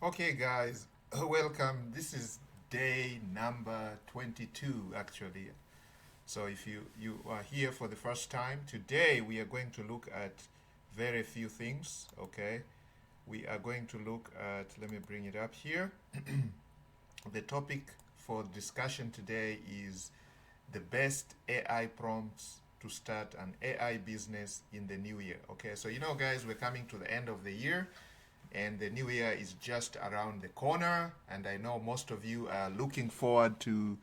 Okay, guys, welcome. This is day number 22, actually. So, if you are here for the first time, today we are going to look at very few things. Okay, we are going to look at. Let me bring it up here. The topic for discussion today is the best AI prompts to start an AI business in the new year. Okay, so guys, we're coming to the end of the year and the new year is just around the corner. And I know most of you are looking forward to.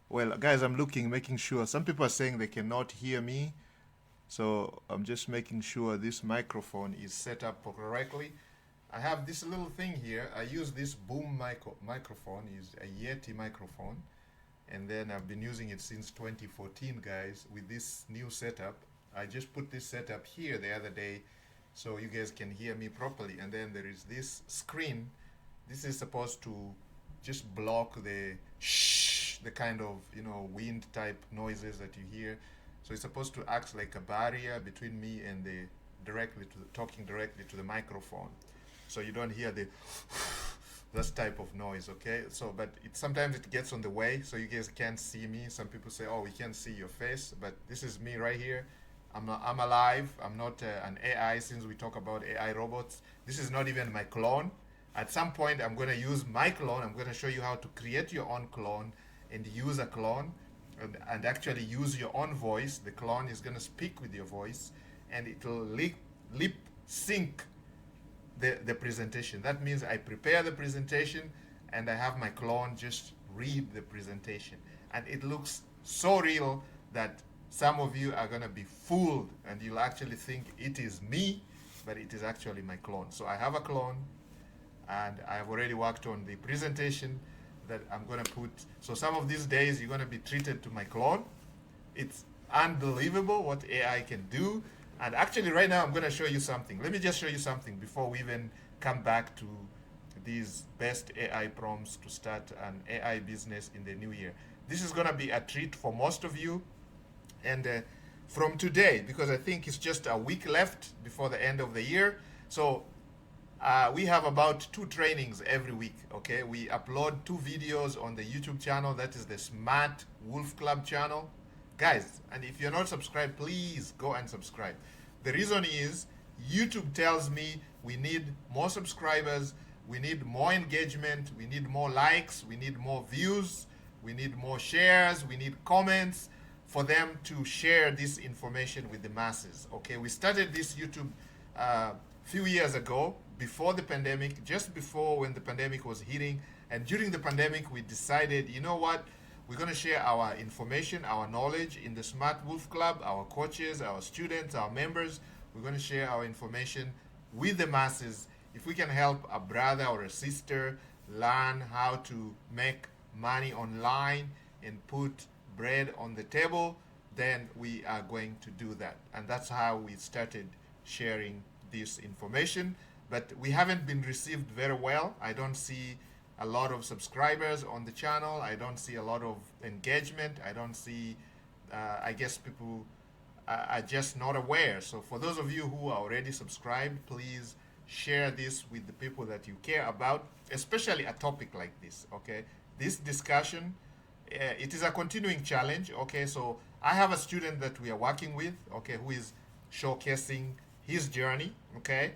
Well, guys, I'm making sure. Some people are saying they cannot hear me, so I'm just making sure this microphone is set up correctly. I have this little thing here. I use this boom microphone. Is a Yeti microphone, and then I've been using it since 2014, guys. With this new setup, I just put this setup here the other day, so you guys can hear me properly. And then there is this screen. This is supposed to just block the shh, the kind of wind type noises that you hear. So it's supposed to act like a barrier between me and the talking directly to the microphone, so you don't hear the this type of noise. Okay, so but sometimes it gets on the way, so you guys can't see me. Some people say, oh, we can't see your face, but this is me right here. I'm alive. I'm not an AI. Since we talk about AI robots, this is not even my clone. At some point I'm going to use my clone. I'm going to show you how to create your own clone and use a clone, and actually use your own voice. The clone is going to speak with your voice, and it will lip sync the presentation. That means I prepare the presentation and I have my clone just read the presentation. And it looks so real that some of you are going to be fooled and you'll actually think it is me, but it is actually my clone. So I have a clone and I've already worked on the presentation that I'm going to put. So some of these days you're going to be treated to my clone. It's unbelievable what AI can do. And actually, right now, I'm going to show you something. Let me just show you something before we even come back to these best AI prompts to start an AI business in the new year. This is going to be a treat for most of you. And from today, because I think it's just a week left before the end of the year. So we have about 2 trainings every week. Okay, we upload 2 videos on the YouTube channel. That is the Smart Wolf Club channel, guys. And if you're not subscribed, please go and subscribe. The reason is YouTube tells me we need more subscribers, we need more engagement, we need more likes, we need more views, we need more shares, we need comments for them to share this information with the masses. Okay, we started this YouTube few years ago, before the pandemic, just before when the pandemic was hitting. And during the pandemic, we decided, you know what? We're going to share our information, our knowledge in the Smart Wolf Club, our coaches, our students, our members. We're going to share our information with the masses. If we can help a brother or a sister learn how to make money online and put bread on the table, then we are going to do that. And that's how we started sharing this information. But we haven't been received very well. I don't see a lot of subscribers on the channel. I don't see a lot of engagement. I don't see, I guess people are just not aware. So for those of you who are already subscribed, please share this with the people that you care about, especially a topic like this. Okay, this discussion, it is a continuing challenge. Okay, so I have a student that we are working with, okay, who is showcasing his journey. Okay,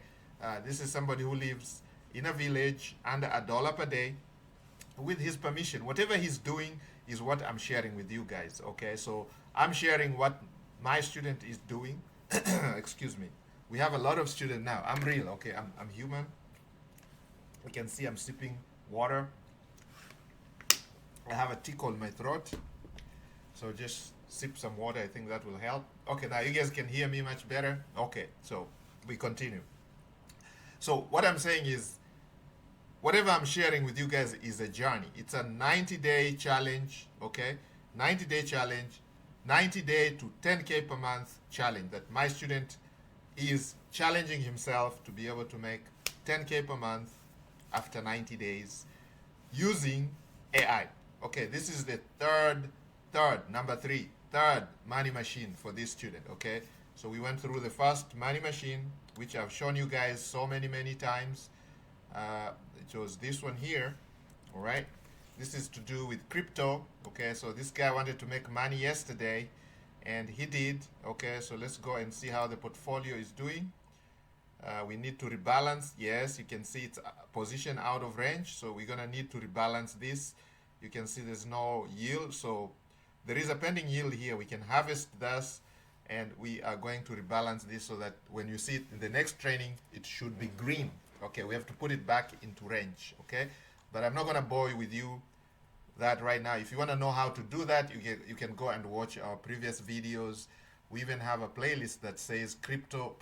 this is somebody who lives in a village under $1 per day. With his permission, whatever he's doing is what I'm sharing with you guys. Okay, so I'm sharing what my student is doing. Excuse me. We have a lot of students now. I'm real. Okay, I'm human. You can see I'm sipping water. I have a tickle in my throat, so just sip some water. I think that will help. Okay, now you guys can hear me much better. Okay, so we continue. So what I'm saying is, whatever I'm sharing with you guys is a journey. It's a 90-day challenge, okay? 90-day challenge, 90-day to 10K per month challenge that my student is challenging himself to be able to make 10K per month after 90 days using AI. Okay, this is the third money machine for this student, okay? So we went through the first money machine, which I've shown you guys so many times. It was this one here. All right. This is to do with crypto. Okay, so this guy wanted to make money yesterday, and he did. Okay, so let's go and see how the portfolio is doing. We need to rebalance. Yes, you can see it's position out of range, so we're gonna need to rebalance this. You can see there's no yield, so there is a pending yield here. We can harvest this, and we are going to rebalance this so that when you see it in the next training, it should be green. Okay, we have to put it back into range. Okay, but I'm not gonna bore you with you that right now. If you want to know how to do that, you can go and watch our previous videos. We even have a playlist that says crypto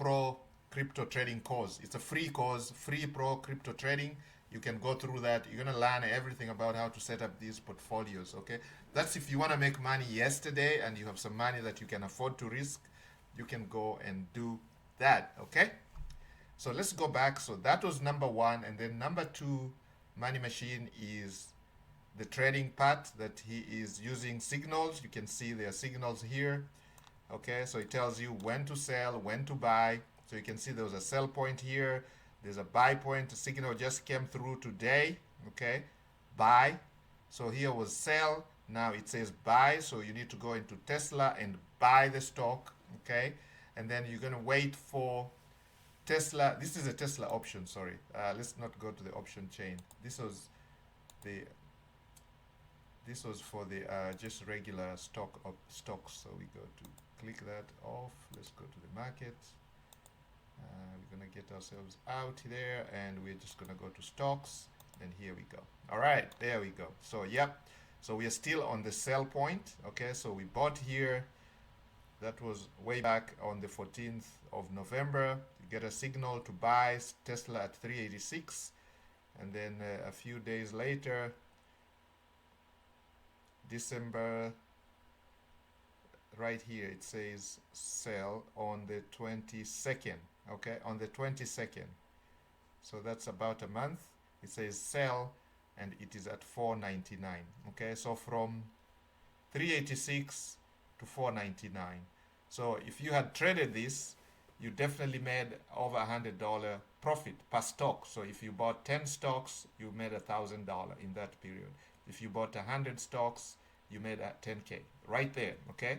trading course. It's a free course, free pro crypto trading. You can go through that. You're going to learn everything about how to set up these portfolios. Okay, that's if you want to make money yesterday and you have some money that you can afford to risk. You can go and do that. Okay, so let's go back. So that was number one, and then number two, money machine is the trading part that he is using signals. You can see there are signals here. Okay, so it tells you when to sell, when to buy. So you can see there was a sell point here. There's a buy point. The signal just came through today. Okay, buy. So here was sell. Now it says buy. So you need to go into Tesla and buy the stock. Okay, and then you're gonna wait for Tesla. This is a Tesla option. Sorry, let's not go to the option chain. The this was for the just regular stocks. So we go to click that off. Let's go to the market. We're gonna get ourselves out there, and we're just gonna go to stocks, and here we go. All right, there we go. So yep, so we are still on the sell point. Okay, so we bought here. That was way back on the 14th of November. You get a signal to buy Tesla at 386, and then a few days later, December, right here it says sell on the 22nd. Okay, on the 22nd, so that's about a month. It says sell, and it is at 499. Okay, so from 386 to 499. So if you had traded this, you definitely made over $100 profit per stock. So if you bought 10 stocks, you made $1,000 in that period. If you bought 100 stocks, you made 10K right there. Okay,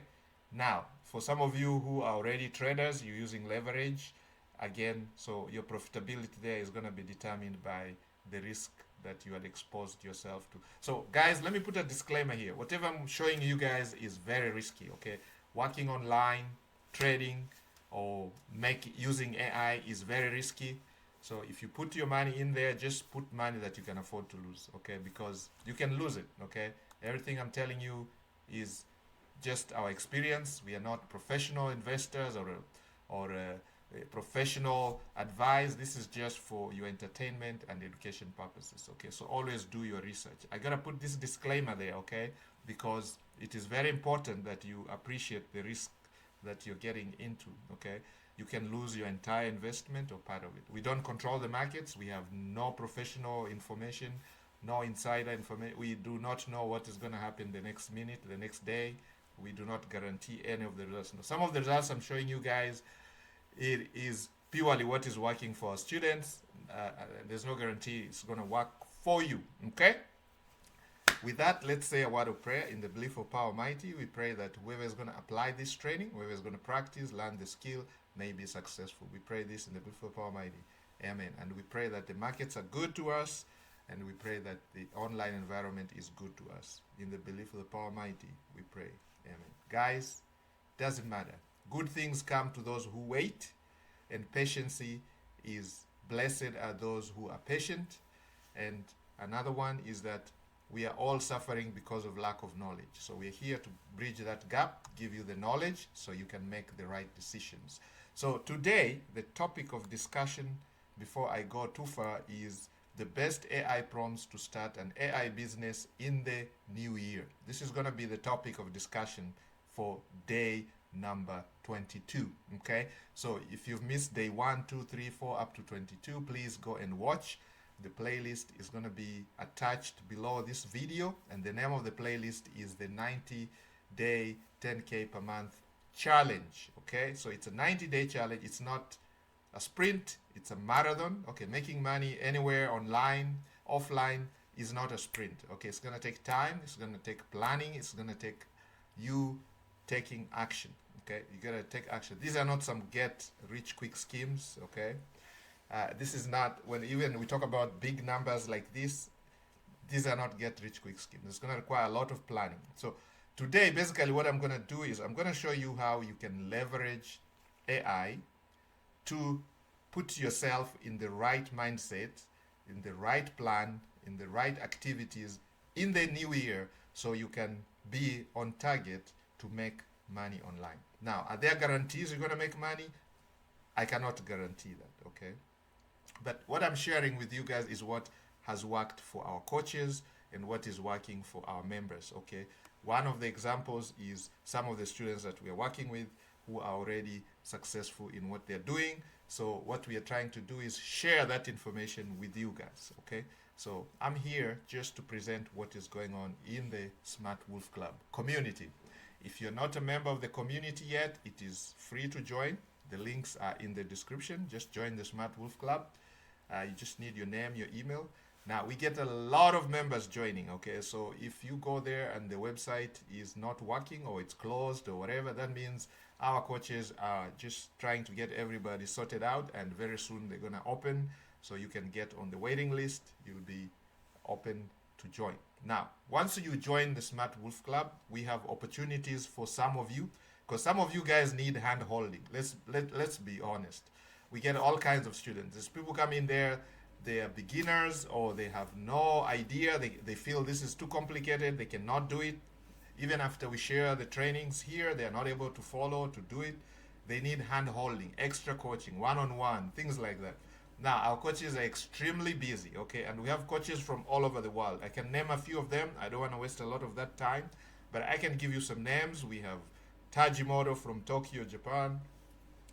now for some of you who are already traders, you're using leverage again, so your profitability there is going to be determined by the risk that you had exposed yourself to. So guys, let me put a disclaimer here. Whatever I'm showing you guys is very risky. Okay, working online, trading, or using AI is very risky. So if you put your money in there, just put money that you can afford to lose. Okay, because you can lose it. Okay, everything I'm telling you is just our experience. We are not professional investors or professional advice. This is just for your entertainment and education purposes. Okay, so always do your research. I gotta put this disclaimer there. Okay, because it is very important that you appreciate the risk that you're getting into. Okay, you can lose your entire investment or part of it. We don't control the markets. We have no professional information, no insider information. We do not know what is going to happen the next minute, the next day. We do not guarantee any of the results. Now, some of the results I'm showing you guys, it is purely what is working for our students. There's no guarantee it's going to work for you. Okay? With that, let's say a word of prayer. In the belief of Power Mighty, we pray that whoever is going to apply this training, whoever is going to practice, learn the skill, may be successful. We pray this in the belief of Power Mighty. Amen. And we pray that the markets are good to us, and we pray that the online environment is good to us. In the belief of the Power Mighty, we pray. Amen. Guys, doesn't matter. Good things come to those who wait, and patience is blessed are those who are patient. And another one is that we are all suffering because of lack of knowledge. So we're here to bridge that gap, give you the knowledge so you can make the right decisions. So today, the topic of discussion, before I go too far, is the best AI prompts to start an AI business in the new year. This is going to be the topic of discussion for day number 22. Okay, so if you've missed day 1, 2, 3, 4 up to 22, please go and watch. The playlist is going to be attached below this video, and the name of the playlist is the 90-day 10K per month challenge. Okay, so it's a 90-day challenge. It's not A sprint, it's a marathon. Okay, making money anywhere, online, offline, is not a sprint. Okay, it's gonna take time, it's gonna take planning, it's gonna take you taking action. Okay, you gotta take action. These are not some get rich quick schemes. Okay, this is not, when even we talk about big numbers like this, these are not get rich quick schemes. It's going to require a lot of planning. So today, basically what I'm going to do is I'm going to show you how you can leverage AI to put yourself in the right mindset, in the right plan, in the right activities in the new year, so you can be on target to make money online. Now, are there guarantees you're going to make money? I cannot guarantee that, okay? But what I'm sharing with you guys is what has worked for our coaches and what is working for our members, okay? One of the examples is some of the students that we are working with who are already successful in what they're doing. So what we are trying to do is share that information with you guys, okay? So I'm here just to present what is going on in the Smart Wolf Club community. If you're not a member of the community yet, it is free to join. The links are in the description. Just join the Smart Wolf Club. You just need your name, your email. Now, we get a lot of members joining, okay? So if you go there and the website is not working or it's closed or whatever, that means our coaches are just trying to get everybody sorted out, and very soon they're gonna open, so you can get on the waiting list. You'll be open to join. Now, once you join the Smart Wolf Club, we have opportunities for some of you, because some of you guys need hand holding. Let's be honest. We get all kinds of students. There's people come in there, they are beginners or they have no idea. They feel this is too complicated. They cannot do it. Even after we share the trainings here, they are not able to follow, to do it. They need hand holding, extra coaching, one-on-one, things like that. Now, our coaches are extremely busy, okay? And we have coaches from all over the world. I can name a few of them. I don't want to waste a lot of that time, but I can give you some names. We have Tajimoto from Tokyo, Japan.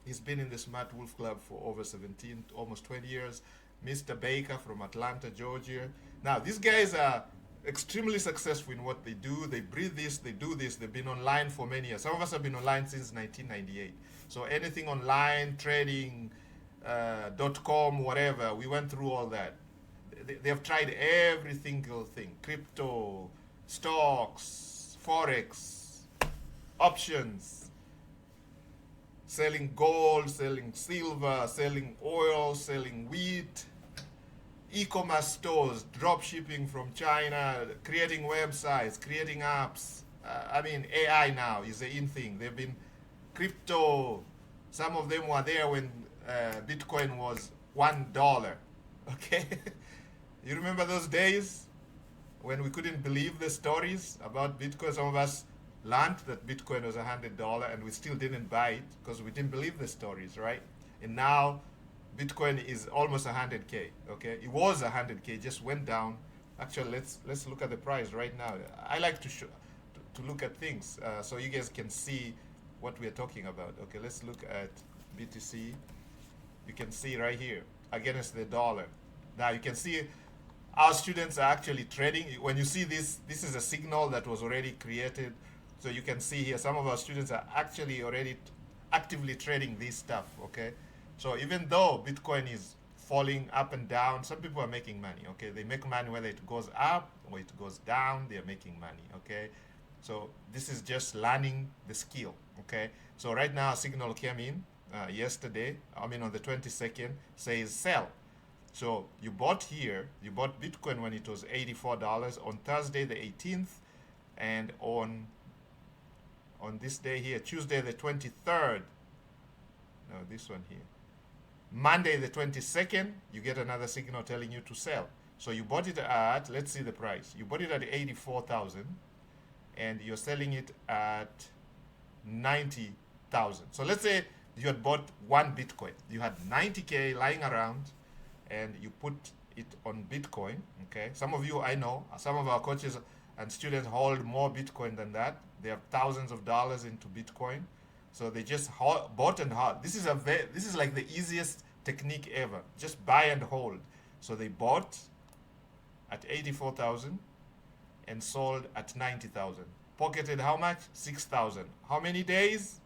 He's been in the Smart Wolf Club for over 17, almost 20 years. Mr. Baker from Atlanta, Georgia. Now, these guys are extremely successful in what they do. They breathe this, they do this. They've been online for many years. Some of us have been online since 1998. So anything online, trading, .com, whatever, we went through all that. They have tried every single thing. Crypto, stocks, Forex, options, selling gold, selling silver, selling oil, selling wheat, e-commerce stores, drop shipping from China, creating websites, creating apps. I mean, AI now is the in thing. They've been crypto. Some of them were there when Bitcoin was $1. Okay, you remember those days when we couldn't believe the stories about Bitcoin? Some of us learned that Bitcoin was $100 and we still didn't buy it because we didn't believe the stories, right? And now Bitcoin is almost 100K. Okay, it was 100K, just went down. Actually, let's look at the price right now. I like to look at things so you guys can see what we are talking about. Okay, let's look at BTC. You can see right here against the dollar. Now you can see our students are actually trading. When you see this, this is a signal that was already created. So you can see here some of our students are actually already actively trading this stuff, okay? So even though Bitcoin is falling up and down, some people are making money, okay? They make money whether it goes up or it goes down, they're making money, okay? So this is just learning the skill, okay? So right now a signal came in yesterday, I mean on the 22nd, says sell. So you bought here, you bought Bitcoin when it was $84 on Thursday the 18th, and on this day here, Tuesday the 23rd, no, this one here, Monday the 22nd, you get another signal telling you to sell. So you bought it at, let's see the price, you bought it at 84,000 and you're selling it at 90,000. So let's say you had bought one Bitcoin, you had 90K lying around and you put it on Bitcoin, okay? Some of you, I know, some of our coaches and students hold more Bitcoin than that. They have thousands of dollars into Bitcoin. So they just bought and hold. This is like the easiest technique ever. Just buy and hold. So they bought at 84,000 and sold at 90,000. Pocketed how much? 6,000. How many days?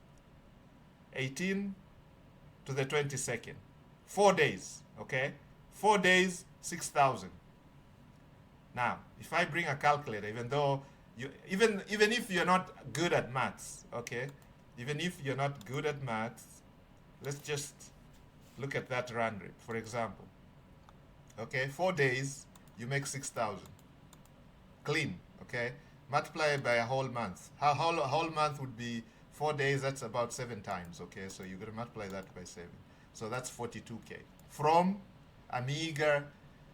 18 to the 22nd. 4 days, okay? 4 days, 6,000. Now, if I bring a calculator, even though even if you're not good at maths, okay? Even if you're not good at maths, let's just look at that run rate, for example. Okay, 4 days, you make 6,000. Clean, okay? Multiply it by a whole month. A whole month would be 4 days, that's about 7 times, okay? So you're gonna multiply that by 7. So that's 42K. From a meager,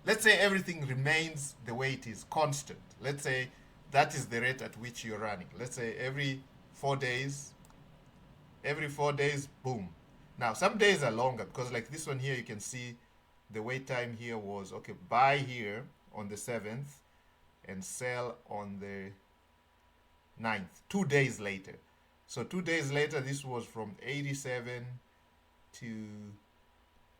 let's say everything remains the way it is, constant. Let's say that is the rate at which you're running. Let's say every 4 days, boom. Now, some days are longer because like this one here, you can see the wait time here was, okay, buy here on the 7th and sell on the 9th, 2 days later. So 2 days later, this was from 87 to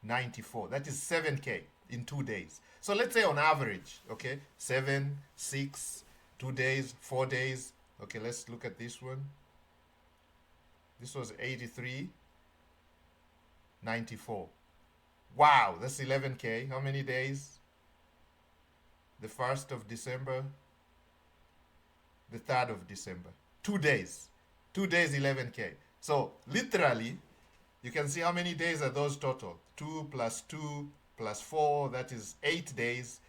94. That is 7K in 2 days. So let's say on average, okay, 7, 6, 2 days, 4 days. Okay, let's look at this one. This was 83, 94. Wow, that's 11K. How many days? The 1st of December, the 3rd of December. 2 days. 2 days, 11K. So literally, you can see how many days are those total. 2 plus 2 plus 4, that is 8 days.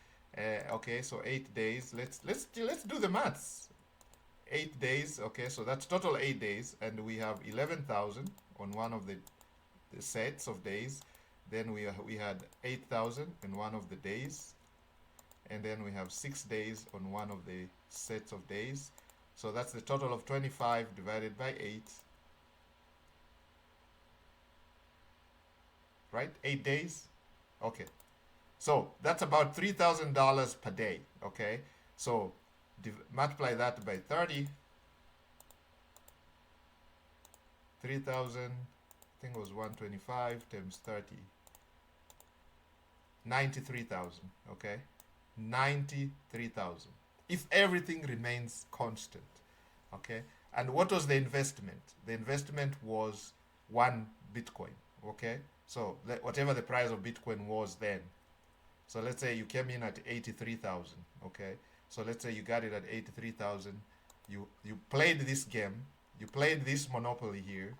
Okay, so 8 days. Let's do the maths. 8 days. Okay, so that's total 8 days, and we have 11,000 on one of the sets of days. Then we had 8,000 in one of the days, and then we have 6 days on one of the sets of days. So that's the total of 25 divided by 8. Right? 8 days. Okay. So that's about $3,000 per day. Okay. So multiply that by 30. 3,000, I think it was 125 times 30. 93,000. Okay. 93,000. If everything remains constant. Okay. And what was the investment? The investment was 1 Bitcoin. Okay. So whatever the price of Bitcoin was then. So let's say you came in at 83,000. Okay. So let's say you got it at 83,000. You played this game. You played this monopoly here.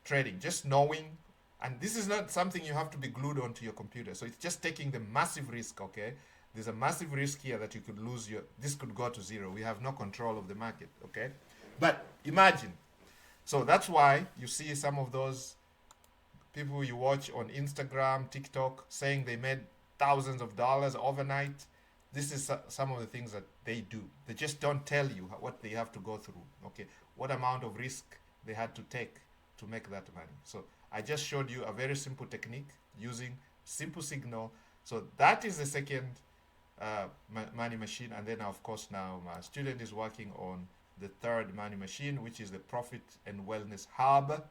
Trading, just knowing. And this is not something you have to be glued onto your computer. So it's just taking the massive risk, okay? There's a massive risk here that you could lose this could go to zero. We have no control of the market, okay? But imagine. So that's why you see some of those people you watch on Instagram, TikTok, saying they made thousands of dollars overnight. This is some of the things that they do. They just don't tell you what they have to go through, okay? What amount of risk they had to take to make that money. So I just showed you a very simple technique using simple signal. So that is the second money machine. And then, of course, now my student is working on the third money machine, which is the Profit and Wellness Hub.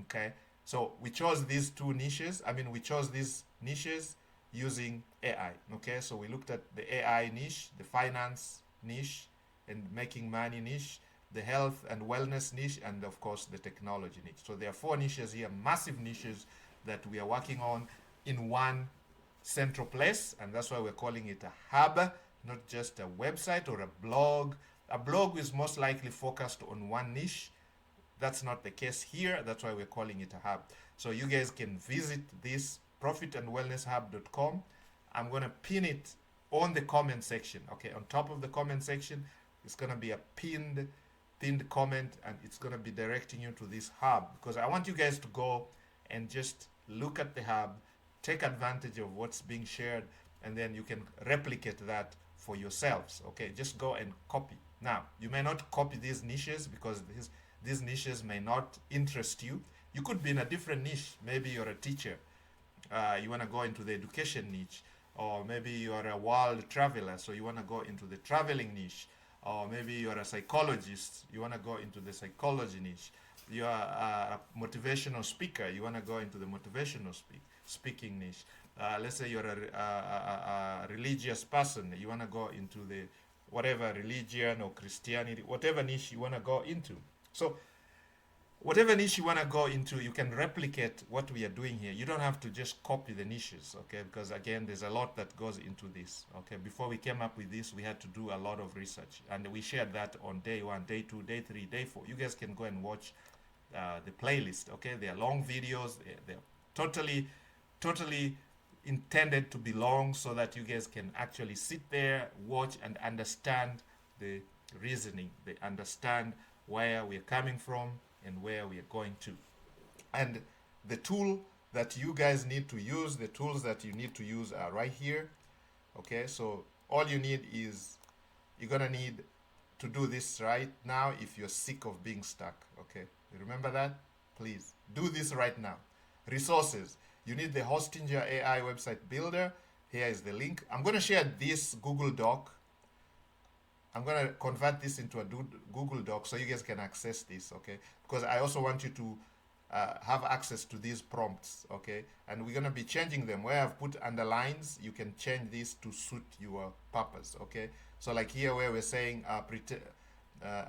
Okay. So we chose these two niches. We chose these niches using AI. Okay. So we looked at the AI niche, the finance niche, and making money niche, the health and wellness niche, and of course the technology niche. So there are 4 niches here, massive niches that we are working on in one central place, and that's why we're calling it a hub, not just a website or a blog. A blog is most likely focused on one niche. That's not the case here. That's why we're calling it a hub. So you guys can visit this profitandwellnesshub.com. I'm going to pin it on the comment section. Okay, on top of the comment section, it's going to be a pinned comment, and it's going to be directing you to this hub, because I want you guys to go and just look at the hub, take advantage of what's being shared, and then you can replicate that for yourselves. Okay, just go and copy. Now, you may not copy these niches because these niches may not interest you. You could be in a different niche. Maybe you're a teacher. You want to go into the education niche, or maybe you're a world traveler, so you want to go into the traveling niche. Or maybe you're a psychologist, you want to go into the psychology niche. You're a motivational speaker, you want to go into the motivational speaking niche. Let's say you're a religious person, you want to go into the whatever religion or Christianity, whatever niche you want to go into. So whatever niche you want to go into, you can replicate what we are doing here. You don't have to just copy the niches, okay? Because again, there's a lot that goes into this, okay? Before we came up with this, we had to do a lot of research, and we shared that on day 1, day 2, day 3, day 4. You guys can go and watch the playlist, okay? They are long videos. They're totally intended to be long so that you guys can actually sit there, watch, and understand the reasoning. They understand where we're coming from and where we are going to. And the tool that you guys need to use, the tools that you need to use are right here. Okay, so all you need is, you're gonna need to do this right now if you're sick of being stuck. Okay, you remember that? Please do this right now. Resources. You need the Hostinger AI website builder. Here is the link. I'm going to share this Google Doc. I'm going to convert this into a Google Doc so you guys can access this, okay? Because I also want you to have access to these prompts, okay? And we're going to be changing them. Where I've put underlines, you can change this to suit your purpose, okay? So like here where we're saying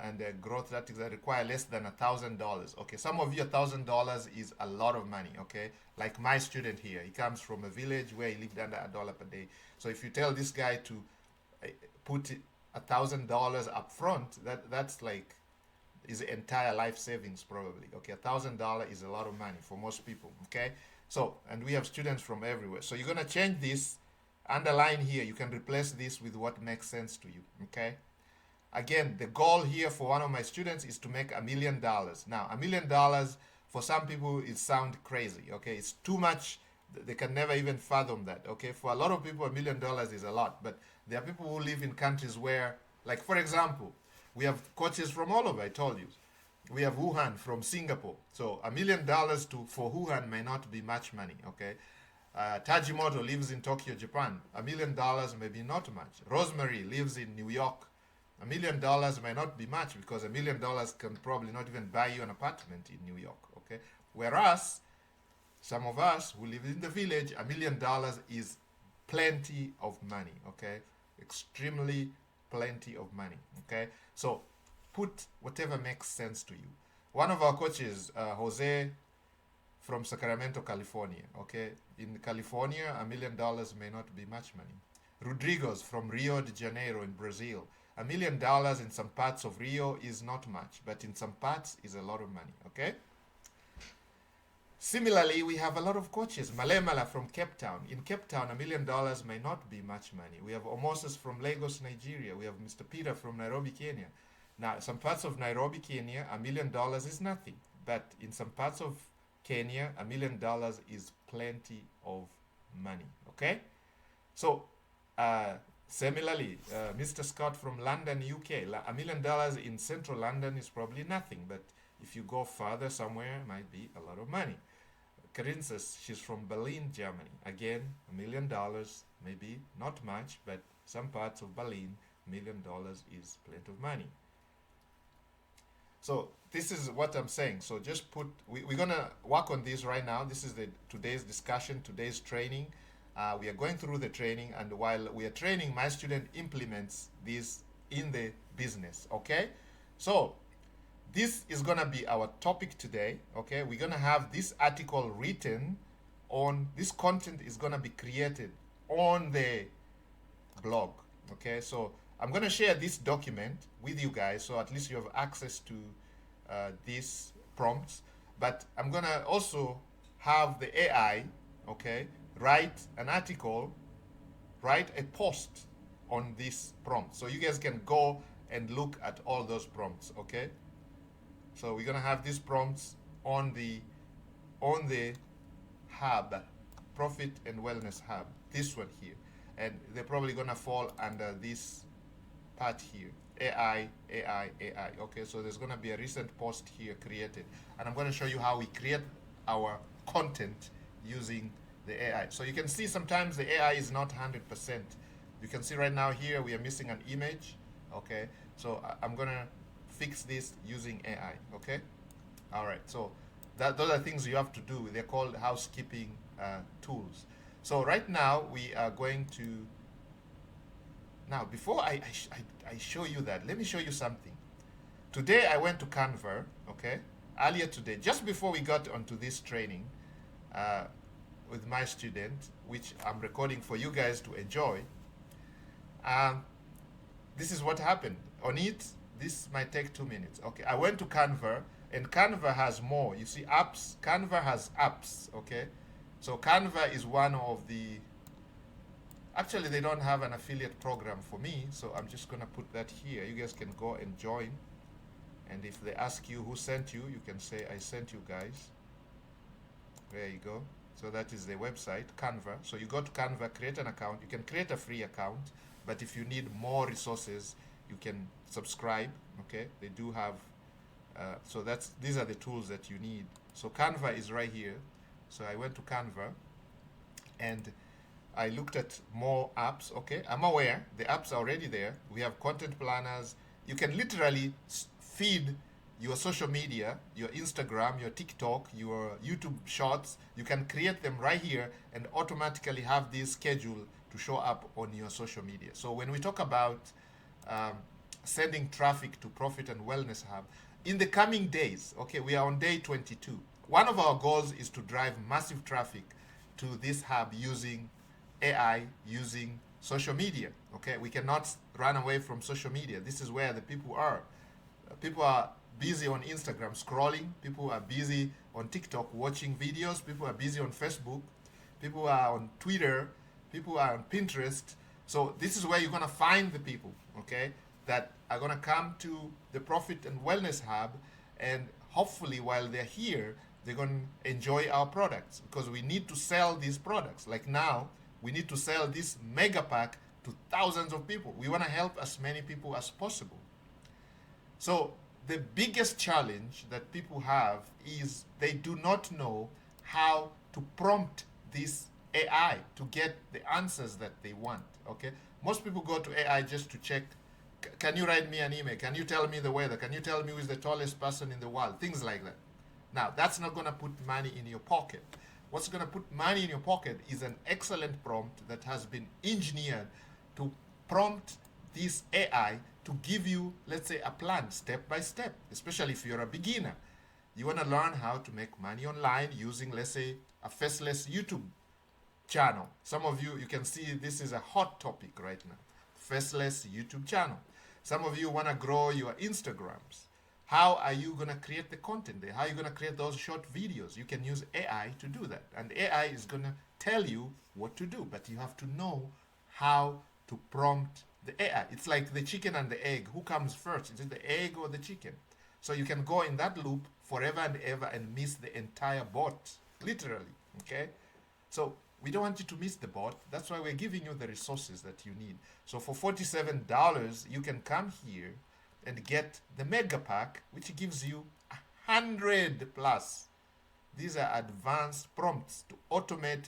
and growth that require less than $1,000. Okay, some of you $1,000 is a lot of money. Okay, like my student here, he comes from a village where he lived under $1 per day. So if you tell this guy to put $1,000 up front, that's like his entire life savings probably. Okay, $1,000 is a lot of money for most people. Okay, so and we have students from everywhere. So you're gonna change this, underline here. You can replace this with what makes sense to you. Okay. Again, the goal here for one of my students is to make $1 million. Now, $1 million for some people it sounds crazy. Okay, it's too much. They can never even fathom that. Okay, for a lot of people, $1 million is a lot. But there are people who live in countries where, like for example, we have coaches from all over. I told you, we have Wuhan from Singapore. So $1 million for Wuhan may not be much money. Okay. Tajimoto lives in Tokyo, Japan. $1 million may be not much. Rosemary lives in New York. $1 million may not be much because $1 million can probably not even buy you an apartment in New York, okay? Whereas some of us who live in the village, $1 million is plenty of money, okay? Extremely plenty of money, okay? So put whatever makes sense to you. One of our coaches, Jose from Sacramento, California, okay? In California, $1 million may not be much money. Rodriguez from Rio de Janeiro in Brazil, $1 million in some parts of Rio is not much, but in some parts is a lot of money, okay? Similarly, we have a lot of coaches. Malemala from Cape Town. In Cape Town, $1 million may not be much money. We have Omoses from Lagos, Nigeria. We have Mr. Peter from Nairobi, Kenya. Now, some parts of Nairobi, Kenya, $1 million is nothing. But in some parts of Kenya, $1 million is plenty of money, okay? So, similarly, Mr. Scott from London, UK, $1 million in central London is probably nothing, but if you go further somewhere, it might be a lot of money. Corinne says she's from Berlin, Germany. Again, $1 million, maybe not much, but some parts of Berlin, $1 million is plenty of money. So this is what I'm saying. So just put, we're going to work on this right now. This is today's discussion, today's training. We are going through the training, and while we are training, my student implements this in the business, okay? So this is going to be our topic today, okay? We're going to have this article written on, this content is going to be created on the blog, okay? So I'm going to share this document with you guys, so at least you have access to these prompts, but I'm going to also have the AI, okay, write an article, write a post on this prompt. So you guys can go and look at all those prompts, okay? So we're gonna have these prompts on the hub, Profit and Wellness Hub, this one here. And they're probably gonna fall under this part here, AI. Okay, so there's gonna be a recent post here created. And I'm gonna show you how we create our content using the AI. So you can see sometimes the AI is not 100%. You can see right now here we are missing an image. Okay, so I'm gonna fix this using AI. Okay, all right. So those are things you have to do. They're called housekeeping tools. So right now we are going to. Now before I show you that, let me show you something. Today I went to Canva. Okay, earlier today, just before we got onto this training uh, with my student, which I'm recording for you guys to enjoy, um, this is what happened. On it, this might take 2 minutes. Okay, I went to Canva, and Canva has more. You see, apps. Canva has apps. Okay, so Canva is one of the. Actually, they don't have an affiliate program for me, so I'm just gonna put that here. You guys can go and join. And if they ask you who sent you, you can say, I sent you guys. There you go. So that is the website, Canva. So you go to Canva, create an account. You can create a free account, but if you need more resources, you can subscribe. Okay, they do have. So these are the tools that you need. So Canva is right here. So I went to Canva, and I looked at more apps. Okay, I'm aware the apps are already there. We have content planners. You can literally feed your social media, your Instagram, your TikTok, your YouTube shorts. You can create them right here and automatically have this schedule to show up on your social media. So when we talk about sending traffic to Profit and Wellness Hub, in the coming days, okay, we are on day 22. One of our goals is to drive massive traffic to this hub using AI, using social media. Okay, we cannot run away from social media. This is where the people are. People are busy on Instagram scrolling. People are busy on TikTok watching videos. People are busy on Facebook. People are on Twitter. People are on Pinterest. So this is where you're going to find the people, okay, that are going to come to the Profit and Wellness Hub, and hopefully while they're here, they're going to enjoy our products, because we need to sell these products. Like now, we need to sell this mega pack to thousands of people. We want to help as many people as possible. So the biggest challenge that people have is they do not know how to prompt this AI to get the answers that they want. Okay, most people go to AI just to check, can you write me an email? Can you tell me the weather? Can you tell me who is the tallest person in the world? Things like that. Now, that's not going to put money in your pocket. What's going to put money in your pocket is an excellent prompt that has been engineered to prompt this AI to give you, let's say, a plan step by step, especially if you're a beginner. You want to learn how to make money online using, let's say, a faceless YouTube channel. Some of you, you can see this is a hot topic right now. Faceless YouTube channel. Some of you want to grow your Instagrams. How are you going to create the content there? How are you going to create those short videos? You can use AI to do that. And AI is going to tell you what to do, but you have to know how to prompt the AI. It's like the chicken and the egg. Who comes first? Is it the egg or the chicken? So you can go in that loop forever and ever and miss the entire bot, literally, okay? So we don't want you to miss the bot. That's why we're giving you the resources that you need. So for $47, you can come here and get the mega pack, which gives you 100 plus. These are advanced prompts to automate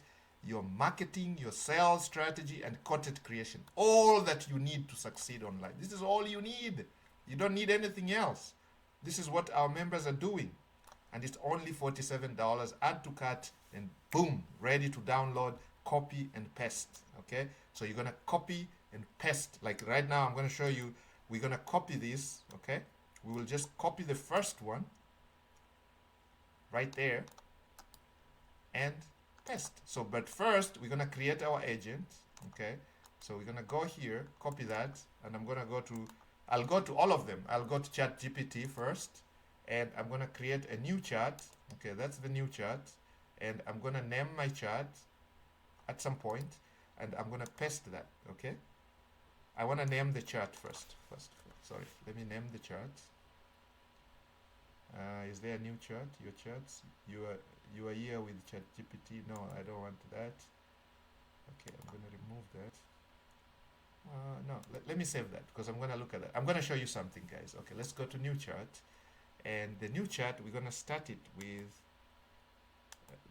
your marketing, your sales strategy, and content creation. All that you need to succeed online. This is all you need. You don't need anything else. This is what our members are doing. And it's only $47. Add to cart, and boom, ready to download, copy, and paste. Okay? So you're going to copy and paste. Like right now, I'm going to show you. We're going to copy this. Okay? We will just copy the first one right there and paste. So, but first, we're going to create our agent. Okay? So we're going to go here, copy that, and I'm going to go to, I'll go to all of them. I'll go to ChatGPT first, and I'm going to create a new chat. Okay, that's the new chat. And I'm going to name my chat at some point, and I'm going to paste that, okay? I want to name the chat first. Sorry, let me name the chat. Is there a new chat? Your chats? You are here with ChatGPT. No, I don't want that. Okay, I'm going to remove that. No, let me save that, because I'm going to look at that. I'm going to show you something, guys. Okay, let's go to new chat. And the new chat, we're going to start it with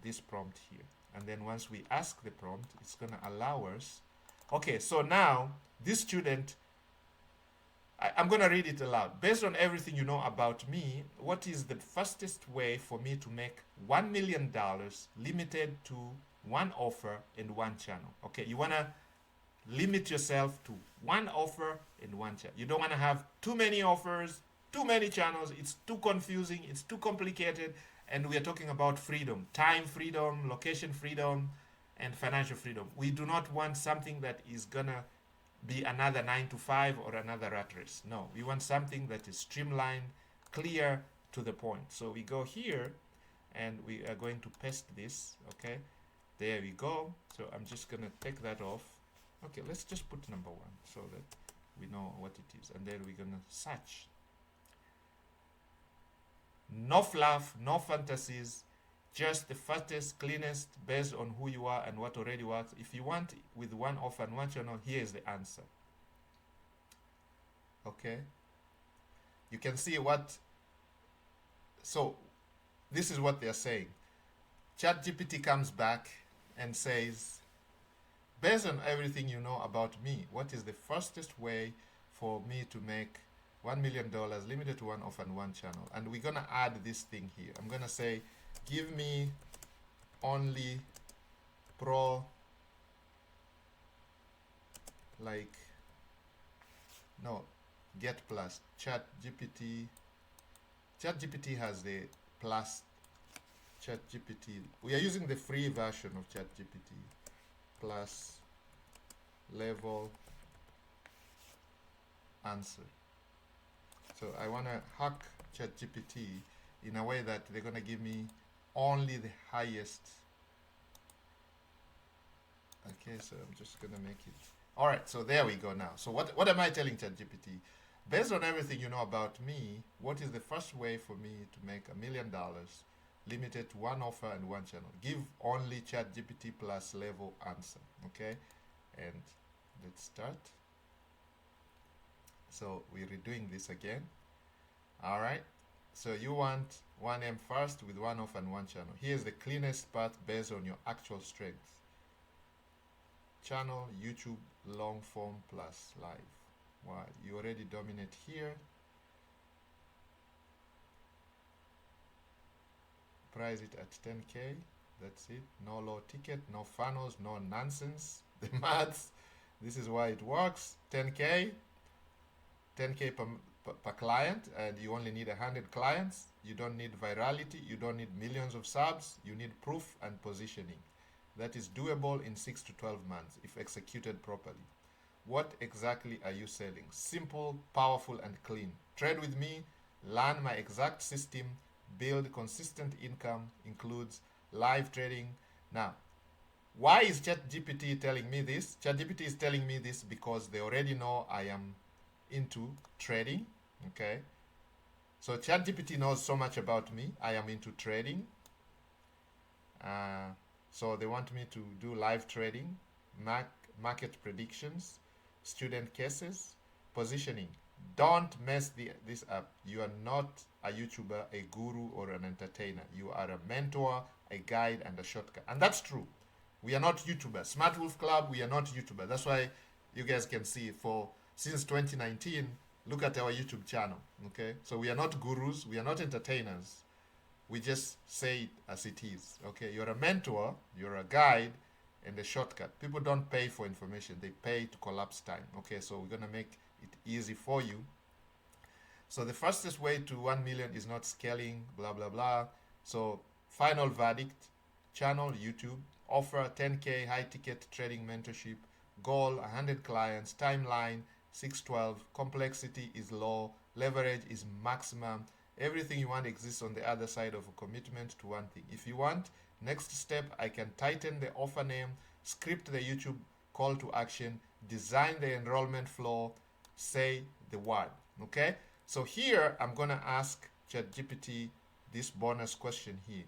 this prompt here. And then once we ask the prompt, it's going to allow us. Okay, so now this student, I'm going to read it aloud. Based on everything you know about me, what is the fastest way for me to make $1 million limited to one offer and one channel? Okay, you want to limit yourself to one offer and one channel. You don't want to have too many offers too many channels, it's too confusing, it's too complicated, and we are talking about freedom, time freedom, location freedom, and financial freedom. We do not want something that is gonna be another 9 to 5 or another rat race. No, we want something that is streamlined, clear, to the point. So we go here and we are going to paste this. Okay, there we go. So I'm just gonna take that off. Okay, let's just put number 1 so that we know what it is, and then we're gonna search. No fluff, no fantasies, just the fastest, cleanest, based on who you are and what already works. If you want with one offer and one channel, here is the answer. Okay, you can see what. So this is what they're saying. ChatGPT comes back and says, based on everything you know about me, what is the fastest way for me to make $1 million limited to one offer and one channel? And we're gonna add this thing here. I'm gonna say, give me only pro, like, no, get plus ChatGPT. ChatGPT has the plus ChatGPT. We are using the free version of ChatGPT plus level answer. So I want to hack ChatGPT in a way that they're going to give me only the highest. Okay, so I'm just going to make it. All right, so there we go now. So what am I telling ChatGPT? Based on everything you know about me, what is the first way for me to make $1 million limited to one offer and one channel? Give only ChatGPT plus level answer. Okay, and let's start. So we're redoing this again. All right, so you want 1M first with one offer and one channel. Here's the cleanest path based on your actual strengths. Channel, YouTube, long form plus live. Wow, you already dominate here. Price it at 10K. That's it. No low ticket, no funnels, no nonsense. The maths. This is why it works. 10K per client, and you only need 100 clients. You don't need virality. You don't need millions of subs. You need proof and positioning. That is doable in 6 to 12 months if executed properly. What exactly are you selling? Simple, powerful, and clean. Trade with me, learn my exact system, build consistent income, includes live trading. Now, why is ChatGPT telling me this? ChatGPT is telling me this because they already know I am into trading. Okay, so ChatGPT knows so much about me. I am into trading. So they want me to do live trading, market predictions, student cases, positioning. Don't mess this up. You are not a YouTuber, a guru, or an entertainer. You are a mentor, a guide, and a shortcut. And that's true. We are not YouTubers. Smart Wolf Club, we are not YouTubers. That's why you guys can see since 2019, look at our YouTube channel. Okay, so we are not gurus, we are not entertainers. We just say it as it is. Okay, you're a mentor, you're a guide, and a shortcut. People don't pay for information, they pay to collapse time. Okay, so we're gonna make it easy for you. So the fastest way to 1 million is not scaling, blah blah blah. So final verdict: channel, YouTube, offer 10K high ticket trading mentorship, goal 100 clients, timeline 612, complexity is low, leverage is maximum. Everything you want exists on the other side of a commitment to one thing. If you want, next step, I can tighten the offer name, script the YouTube call to action, design the enrollment flow, say the word. Okay? So here, I'm going to ask ChatGPT this bonus question here.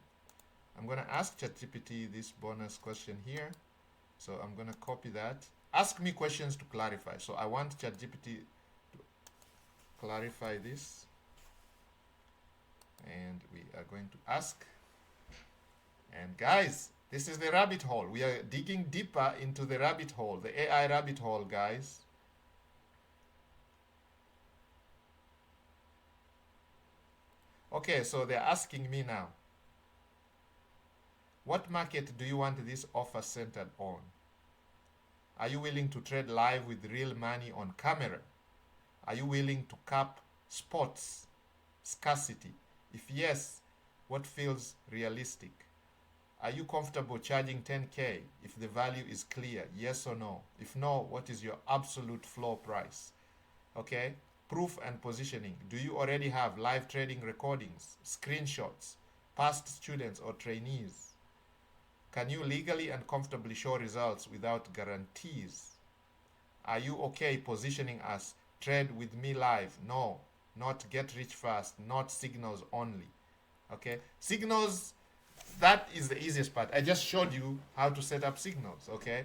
I'm going to ask ChatGPT this bonus question here. So I'm going to copy that. Ask me questions to clarify. So I want ChatGPT to clarify this. And we are going to ask. And guys, this is the rabbit hole. We are digging deeper into the rabbit hole, the AI rabbit hole, guys. Okay, so they're asking me now, what market do you want this offer centered on? Are you willing to trade live with real money on camera? Are you willing to cap spots Scarcity. If yes, what feels realistic? Are you comfortable charging 10K if the value is clear? Yes or no? If no, what is your absolute floor price? Okay? Proof and positioning. Do you already have live trading recordings, screenshots, past students or trainees? Can you legally and comfortably show results without guarantees? Are you okay positioning as trade with me live? No, not get rich fast, not signals only. Okay? Signals, that is the easiest part. I just showed you how to set up signals. Okay?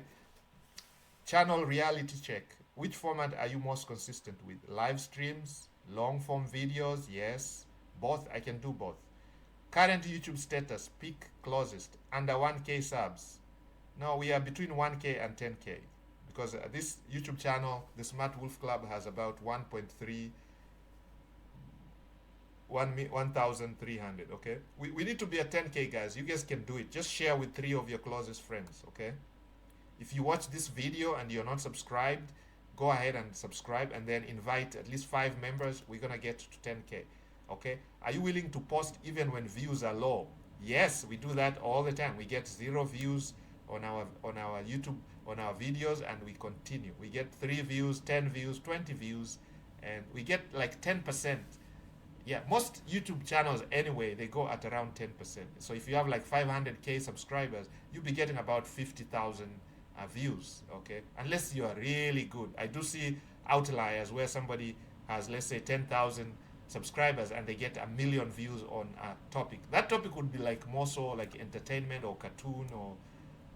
Channel reality check. Which format are you most consistent with? Live streams, long form videos? Yes. Both, I can do both. Current YouTube status, peak closest, under 1K subs. No, we are between 1K and 10K. Because this YouTube channel, the Smart Wolf Club, has about 1,300, okay? We need to be at 10K, guys. You guys can do it. Just share with 3 of your closest friends, okay? If you watch this video and you're not subscribed, go ahead and subscribe and then invite at least 5 members. We're gonna get to 10K, okay? Are you willing to post even when views are low? Yes, we do that all the time. We get 0 views on our YouTube, on our videos, and we continue. We get 3 views, 10 views, 20 views, and we get like 10%. Yeah, most YouTube channels anyway, they go at around 10%. So if you have like 500K subscribers, you'll be getting about 50,000 views, okay? Unless you are really good. I do see outliers where somebody has, let's say, 10,000 subscribers and they get 1 million views on a topic. That topic would be like more so like entertainment or cartoon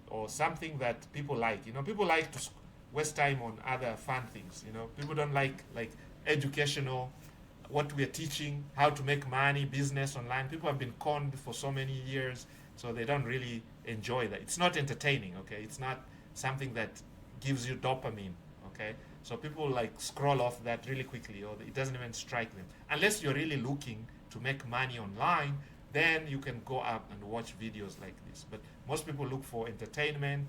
or something that people like. You know, people like to waste time on other fun things. You know, people don't like educational, what we're teaching, how to make money, business online. People have been conned for so many years, so they don't really enjoy that. It's not entertaining, okay? It's not something that gives you dopamine, okay? So people like scroll off that really quickly, or it doesn't even strike them. Unless you're really looking to make money online, then you can go up and watch videos like this. But most people look for entertainment.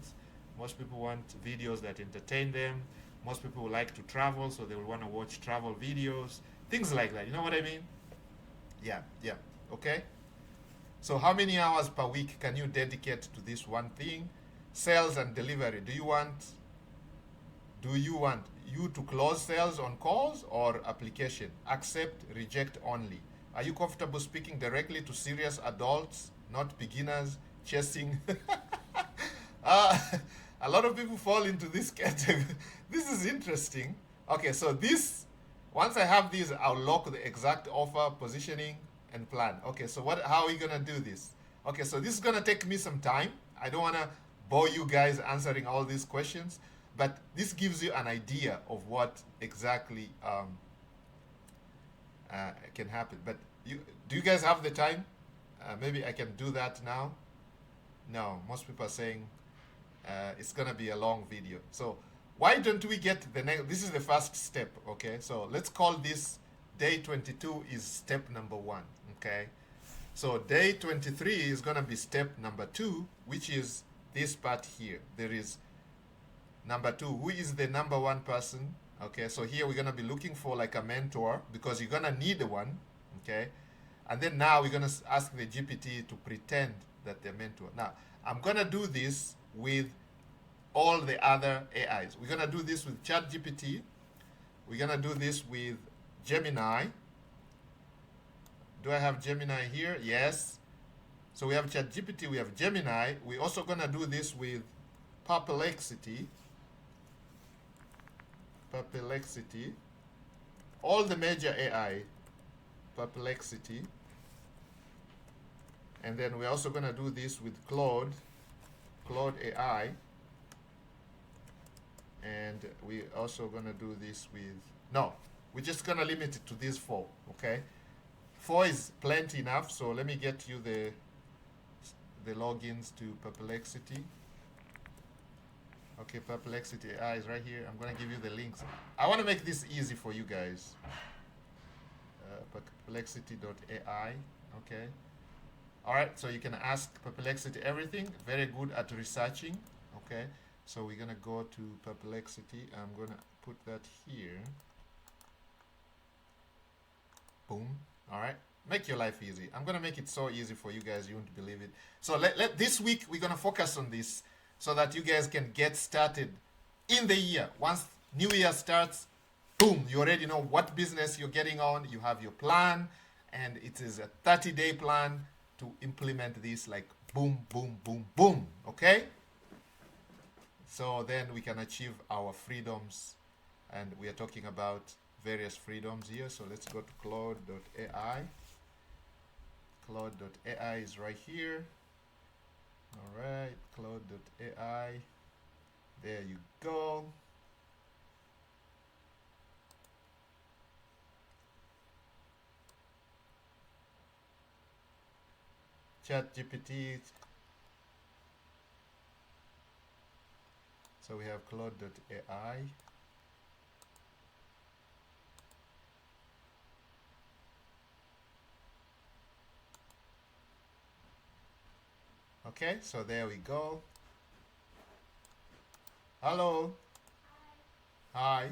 Most people want videos that entertain them. Most people like to travel, so they will want to watch travel videos, things like that. You know what I mean? Yeah, yeah. Okay? So how many hours per week can you dedicate to this one thing? Sales and delivery. Do you want you to close sales on calls or application? Accept, reject only. Are you comfortable speaking directly to serious adults, not beginners, chasing? uh, a lot of people fall into this category. This is interesting. Okay, so this, once I have these, I'll lock the exact offer, positioning, and plan. Okay, so how are we gonna do this? Okay, so this is gonna take me some time. I don't wanna bore you guys answering all these questions, but this gives you an idea of what exactly can happen. But do you guys have the time? Maybe I can do that now. No, most people are saying it's gonna be a long video. So why don't we get the next? This is the first step. Okay, so let's call this day 22 is step number 1. Okay, so day 23 is gonna be step number 2, which is this part here. There is number 2. Who is the number 1 person? Okay, so here we're gonna be looking for like a mentor, because you're gonna need one. Okay, and then now we're gonna ask the GPT to pretend that they're mentor. Now I'm gonna do this with all the other AIs. We're gonna do this with ChatGPT. We're gonna do this with Gemini. Do I have Gemini here? Yes. So we have ChatGPT, we have Gemini. We're also gonna do this with Perplexity. Perplexity. All the major AI. Perplexity. And then we're also gonna do this with Claude AI. And we're also gonna do this with, no, we're just gonna limit it to these 4, okay? 4 is plenty enough, so let me get you the logins to Perplexity. Okay, Perplexity AI is right here. I'm gonna give you the links. I wanna make this easy for you guys. Perplexity.ai, okay? All right, so you can ask Perplexity everything. Very good at researching, okay? So we're gonna go to Perplexity. I'm gonna put that here. Boom. All right, make your life easy. I'm gonna make it so easy for you guys, you won't believe it. So let this week we're gonna focus on this so that you guys can get started in the year. Once new year starts, boom, you already know what business you're getting on. You have your plan, and it is a 30-day plan to implement this, like boom, boom, boom, boom. Okay? So then we can achieve our freedoms, and we are talking about various freedoms here. So let's go to Claude.ai. Claude.ai is right here. All right, Claude.ai. There you go. ChatGPT. So we have Claude.ai. Okay, so there we go. Hello. Hi.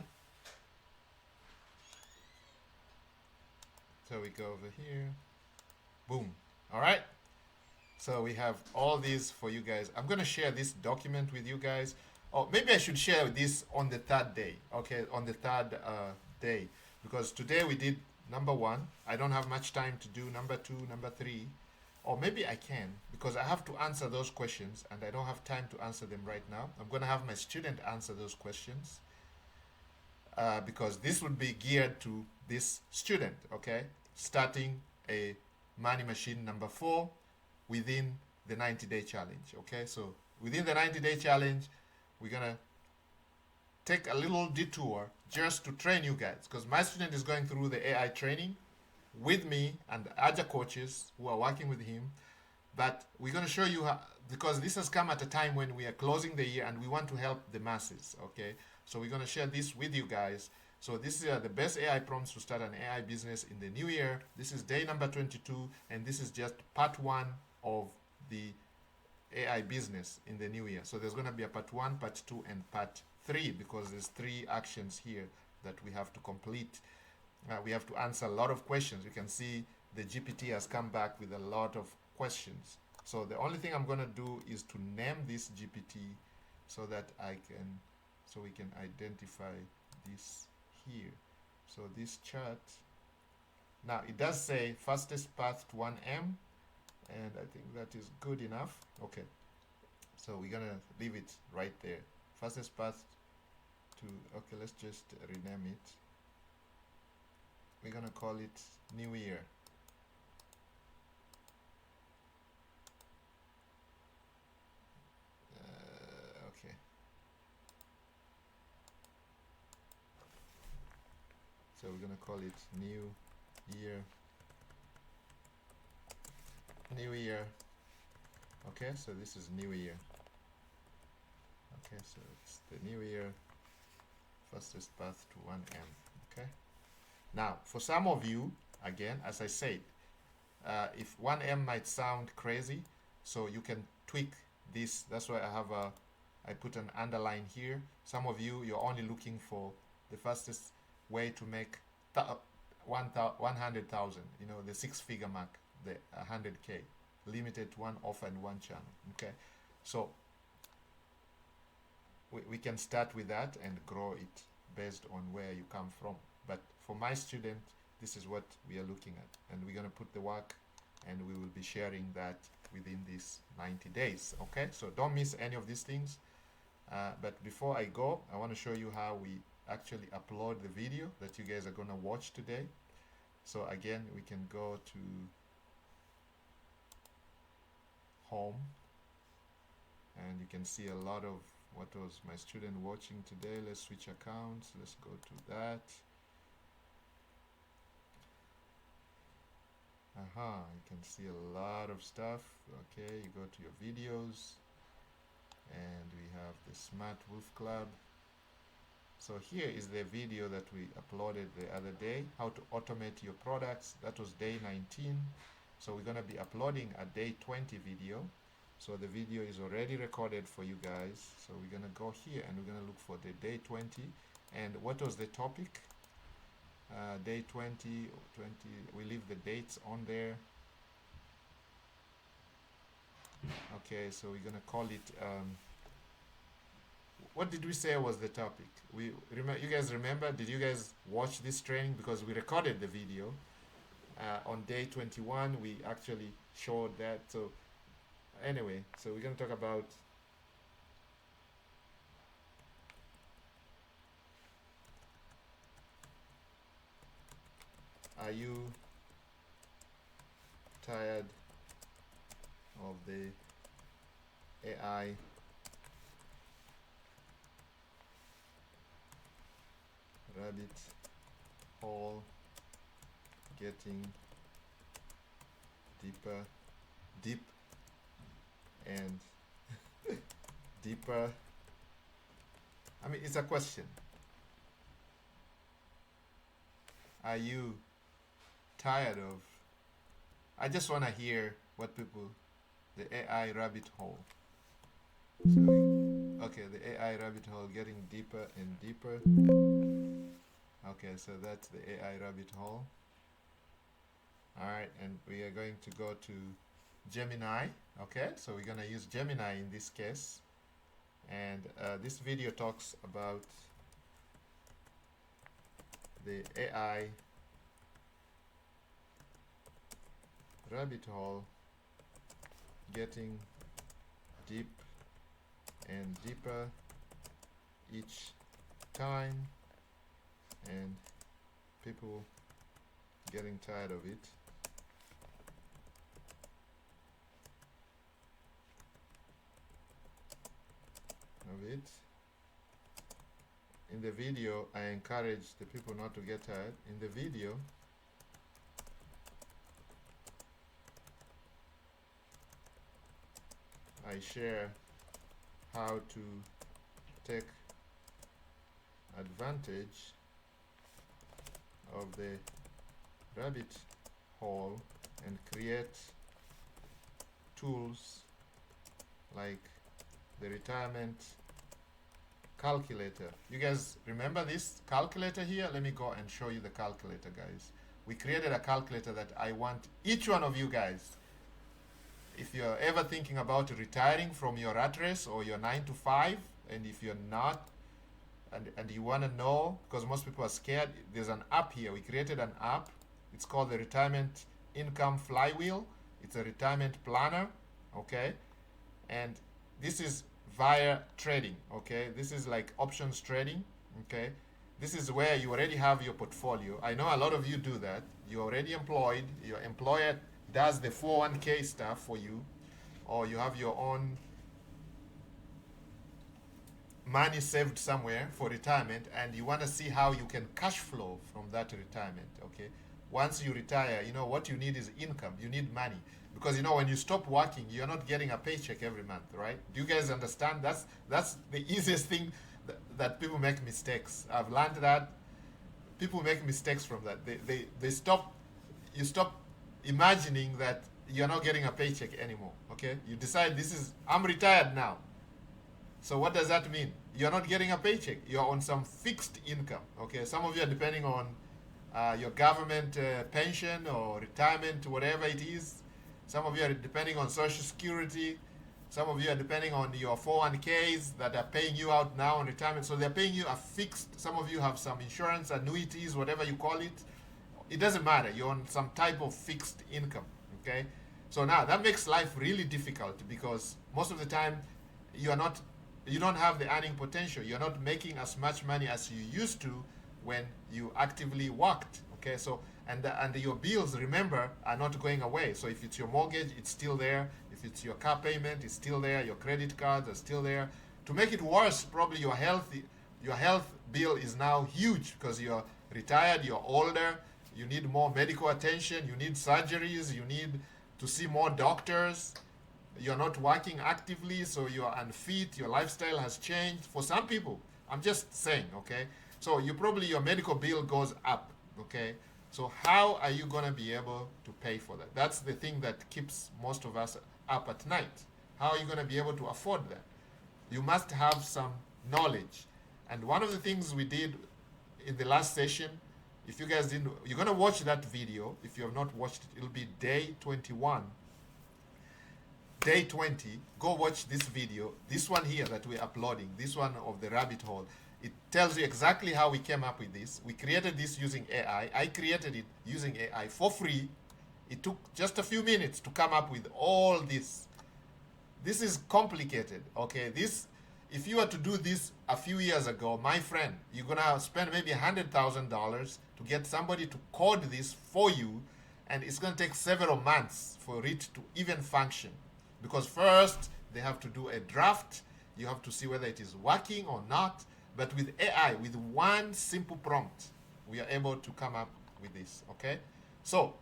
So we go over here. Boom. All right. So we have all these for you guys. I'm going to share this document with you guys. Oh, maybe I should share this on the third day. Okay, on the third day. Because today we did number 1. I don't have much time to do number 2, number 3. Or maybe I can, because I have to answer those questions and I don't have time to answer them right now. I'm going to have my student answer those questions because this would be geared to this student, okay? Starting a money machine number 4 within the 90-day challenge, okay? So within the 90-day challenge, we're going to take a little detour just to train you guys, because my student is going through the AI training with me and other coaches who are working with him. But we're going to show you how, because this has come at a time when we are closing the year and we want to help the masses, okay? So we're going to share this with you guys. So this is the best AI prompts to start an AI business in the new year. This is day number 22, and this is just part 1 of the AI business in the new year. So there's going to be a part 1, part 2, and part 3, because there's 3 actions here that we have to complete. We have to answer a lot of questions. You can see the GPT has come back with a lot of questions. So the only thing I'm going to do is to name this GPT so that we can identify this here. So this chart, now it does say fastest path to 1M, and I think that is good enough. Okay, so we're going to leave it right there. Fastest path to, okay, let's just rename it. We're going to call it New Year. Okay. So we're going to call it New Year. New Year. Okay, so this is New Year. Okay, so it's the New Year, fastest path to 1M. Okay. Now, for some of you, again, as I said, if 1M might sound crazy, so you can tweak this. That's why I put an underline here. Some of you, you're only looking for the fastest way to make 100,000, you know, the 6-figure mark, the 100K, limited to 1 offer and 1 channel. Okay, so we can start with that and grow it based on where you come from. But for my student, this is what we are looking at, and we're going to put the work, and we will be sharing that within these 90 days. Okay, so don't miss any of these things. But before I go, I want to show you how we actually upload the video that you guys are going to watch today. So again, we can go to home, and you can see a lot of what was my student watching today. Let's switch accounts. Let's go to that. You can see a lot of stuff. Okay, you go to your videos, and we have the Smart Wolf Club. So here is the video that we uploaded the other day, how to automate your products. That was day 19. So we're going to be uploading a day 20 video. So the video is already recorded for you guys. So we're going to go here and we're going to look for the day 20. And what was the topic? day 20, 20, we leave the dates on there. Okay, so we're gonna call it, what did we say was the topic? We remember, you guys remember, did you guys watch this training? Because we recorded the video. On day 21, we actually showed that. So anyway, so we're gonna talk about are you tired of the AI rabbit hole getting deep and deeper? I mean, it's a question. Are you tired of? I just want to hear what people, the AI rabbit hole. So okay, the AI rabbit hole getting deeper and deeper. Okay, so that's the AI rabbit hole. All right, and we are going to go to Gemini. Okay, so we're gonna use Gemini in this case, and this video talks about the AI rabbit hole getting deep and deeper each time, and people getting tired of it. In the video, I encourage the people not to get tired. In the video, I share how to take advantage of the rabbit hole and create tools like the retirement calculator. You guys remember this calculator here? Let me go and show you the calculator, guys. We created a calculator that I want each one of you guys, if you're ever thinking about retiring from your rat race or your 9 to 5, and if you're not, and you want to know, because most people are scared, there's an app here. We created an app. It's called the Retirement Income Flywheel. It's a retirement planner, okay? And this is via trading, okay? This is like options trading, okay? This is where you already have your portfolio. I know a lot of you do that. You're already employed. Your employer does the 401k stuff for you, or you have your own money saved somewhere for retirement, and you want to see how you can cash flow from that retirement, okay? Once you retire, you know what you need is income. You need money, because you know when you stop working, you're not getting a paycheck every month, right? Do you guys understand? That's the easiest thing that people make mistakes. I've learned that people make mistakes from that. They stop. You stop imagining that you're not getting a paycheck anymore, okay? You decide I'm retired now. So what does that mean? You're not getting a paycheck. You're on some fixed income, okay? Some of you are depending on your government pension or retirement, whatever it is. Some of you are depending on Social Security. Some of you are depending on your 401ks that are paying you out now on retirement. So they're paying you a fixed, some of you have some insurance, annuities, whatever you call it. It doesn't matter. You're on some type of fixed income, okay? So now that makes life really difficult, because most of the time you don't have the earning potential. You're not making as much money as you used to when you actively worked, okay? So and your bills, remember, are not going away. So if it's your mortgage, it's still there. If it's your car payment, it's still there. Your credit cards are still there. To make it worse, probably your health bill is now huge, because you're retired, you're older, you need more medical attention, you need surgeries, you need to see more doctors. You're not working actively, so you're unfit, your lifestyle has changed. For some people, I'm just saying, okay? So your medical bill goes up, okay? So how are you going to be able to pay for that? That's the thing that keeps most of us up at night. How are you going to be able to afford that? You must have some knowledge. And one of the things we did in the last session If you guys didn't, you're gonna watch that video. If you have not watched it, it'll be day 21. Day 20, go watch this video. This one here that we're uploading, this one of the rabbit hole. It tells you exactly how we came up with this. We created this using AI. I created it using AI for free. It took just a few minutes to come up with all this. This is complicated, okay? This, if you were to do this a few years ago, my friend, you're gonna spend maybe $100,000 to get somebody to code this for you, and it's gonna take several months for it to even function. Because first, they have to do a draft. You have to see whether it is working or not. But with AI, with one simple prompt, we are able to come up with this, okay? So,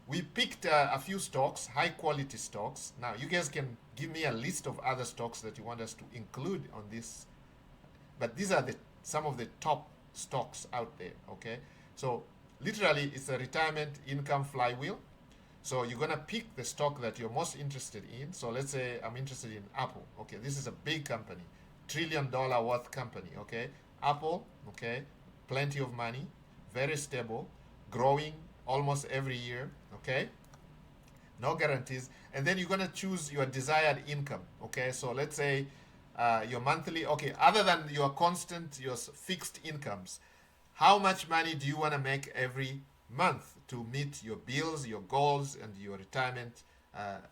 we picked a few stocks, high quality stocks. Now, you guys can give me a list of other stocks that you want us to include on this. But these are some of the top stocks out there, okay? So, literally, it's a retirement income flywheel. So you're gonna pick the stock that you're most interested in. So let's say I'm interested in Apple. Okay, this is a big company, $1 trillion worth company. Okay, Apple. Okay, plenty of money, very stable, growing almost every year. Okay, no guarantees. And then you're gonna choose your desired income. Okay, so let's say your monthly. Okay, other than your constant, your fixed incomes, how much money do you want to make every month to meet your bills, your goals, and your retirement,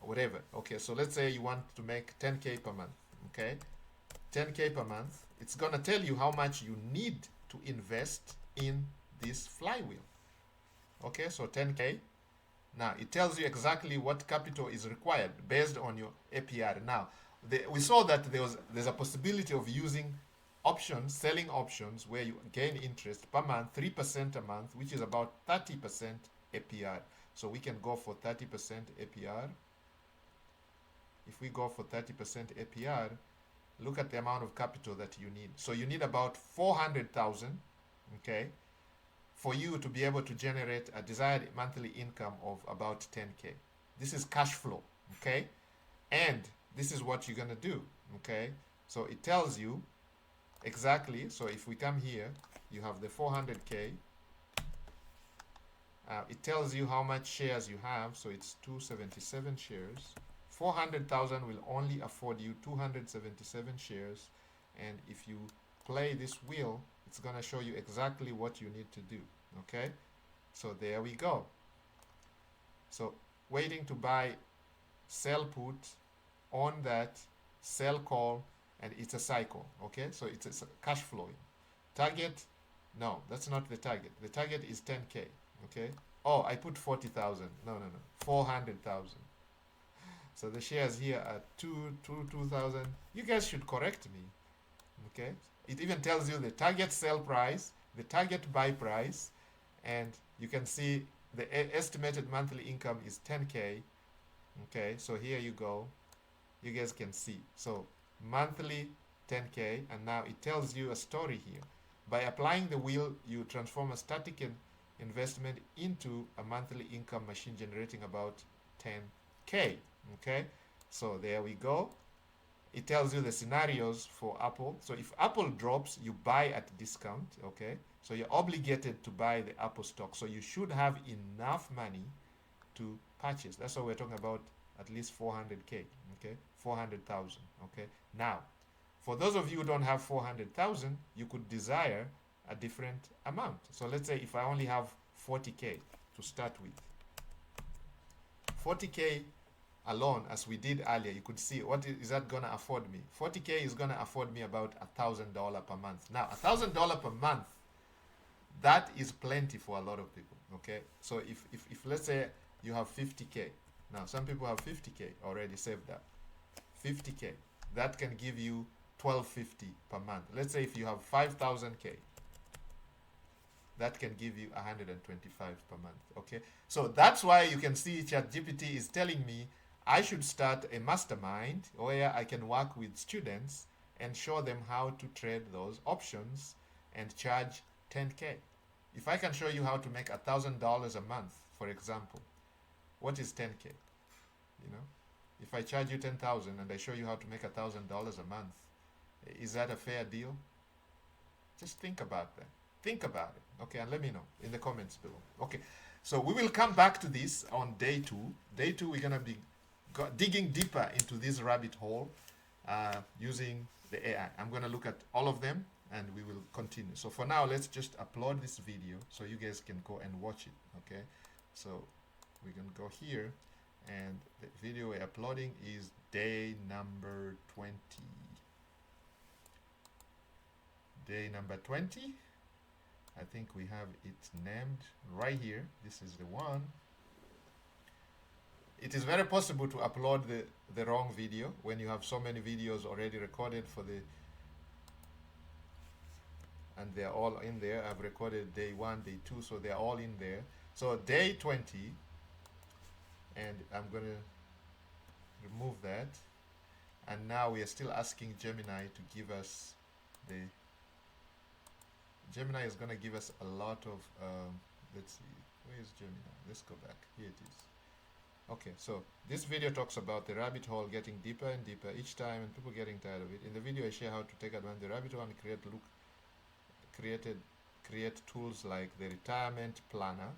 whatever. Okay, so let's say you want to make 10K per month. Okay, 10K per month. It's gonna tell you how much you need to invest in this flywheel. Okay, so 10K. Now it tells you exactly what capital is required based on your APR. Now we saw that there's a possibility of using options, selling options, where you gain interest per month, 3% a month, which is about 30% APR. So we can go for 30% APR. If we go for 30% APR, look at the amount of capital that you need. So you need about 400,000, okay, for you to be able to generate a desired monthly income of about 10K. This is cash flow, okay? And this is what you're gonna do, okay? So it tells you exactly. So if we come here, you have the 400K. It tells you how much shares you have. So it's 277 shares. 400,000 will only afford you 277 shares. And if you play this wheel, it's going to show you exactly what you need to do. Okay? So there we go. So waiting to buy, sell put, on that, sell call, and it's a cycle, okay? So it's a cash flowing. Target, no, that's not the target. The target is 10K, okay? Oh, I put 40,000. No, 400,000. So the shares here are 2,000. You guys should correct me, okay? It even tells you the target sell price, the target buy price, and you can see the estimated monthly income is 10K, okay? So here you go. You guys can see. So monthly 10K, and now it tells you a story here. By applying the wheel, you transform a static investment into a monthly income machine generating about 10K. Okay, so there we go. It tells you the scenarios for Apple. So if Apple drops, you buy at discount. Okay, so you're obligated to buy the Apple stock. So you should have enough money to purchase. That's why we're talking about at least 400K. Okay, 400,000. Okay, now for those of you who don't have 400,000, you could desire a different amount. So let's say if I only have 40K to start with, 40K alone, as we did earlier, you could see what is that going to afford me. 40K is going to afford me about $1,000 per month. Now, $1,000 per month, that is plenty for a lot of people. Okay, so if let's say you have 50K, now some people have 50K already saved up. 50K, that can give you $1,250 per month. Let's say if you have 5,000K, that can give you 125 per month. Okay, so that's why you can see ChatGPT is telling me I should start a mastermind where I can work with students and show them how to trade those options and charge 10K. If I can show you how to make $1,000 a month, for example, what is 10K? You know, if I charge you 10,000 and I show you how to make $1,000 a month, is that a fair deal? Just think about that. Think about it. Okay, and let me know in the comments below. Okay, so we will come back to this on day 2. Day 2, we're gonna be digging deeper into this rabbit hole using the AI. I'm gonna look at all of them and we will continue. So for now, let's just upload this video so you guys can go and watch it. Okay, so we can go here, and the video we're uploading is day number 20. Day number 20. I think we have it named right here. This is the one. It is very possible to upload the wrong video when you have so many videos already recorded for the, and they're all in there. I've recorded day 1, day 2, so they're all in there. So day 20, and I'm going to remove that. And now we are still asking Gemini to give us the, Gemini is going to give us a lot of, let's see, where is Gemini? Let's go back. Here it is. Okay, so this video talks about the rabbit hole getting deeper and deeper each time and people getting tired of it. In the video, I share how to take advantage of the rabbit hole and create tools like the retirement planner.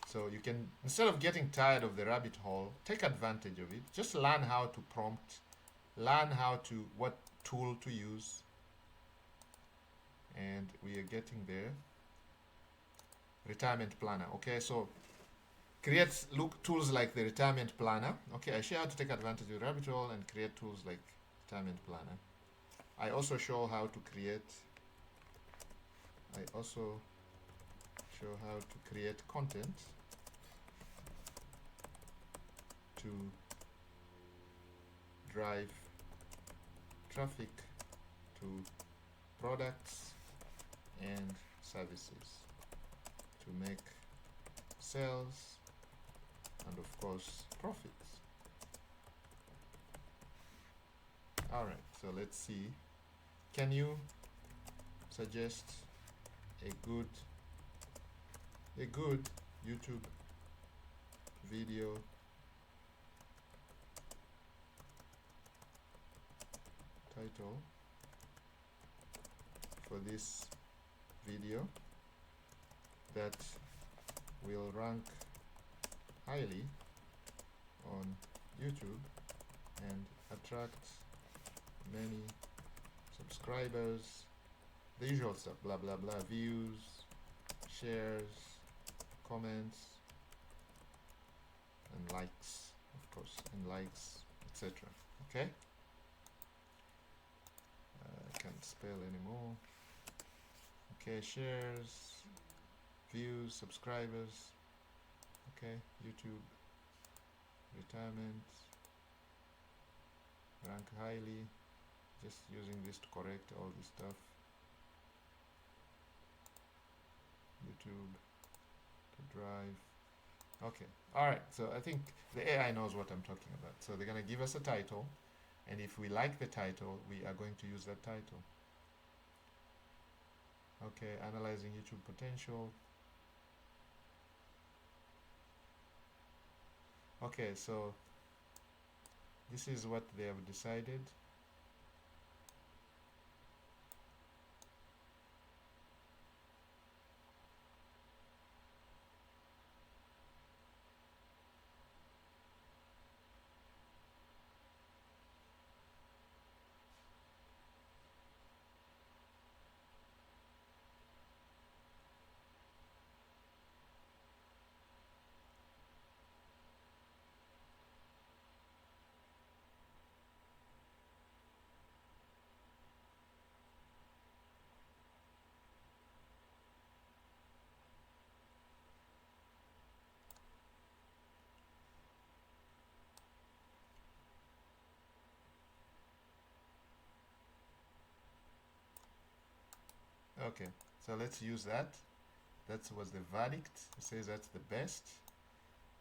So you can, instead of getting tired of the rabbit hole, take advantage of it. Just learn how to prompt, learn how to, what tool to use. And we are getting there. Retirement planner. Okay, so create tools like the retirement planner. Okay, I share how to take advantage of the rabbit hole and create tools like retirement planner. I also show how to create content to drive traffic to products and services, to make sales and of course profits. All right, so let's see. Can you suggest a good YouTube video title for this video that will rank highly on YouTube and attract many subscribers, the usual stuff, blah blah blah, views, shares, comments, and likes, of course, and likes, etc. Okay, I can't spell anymore. Okay, shares, views, subscribers. Okay, YouTube, retirement, rank highly. Just using this to correct all this stuff. YouTube to drive. Okay, all right, so I think the AI knows what I'm talking about. So they're going to give us a title, and if we like the title, we are going to use that title. Okay, analyzing YouTube potential. Okay, so this is what they have decided. Okay, so let's use that. That was the verdict. It says that's the best.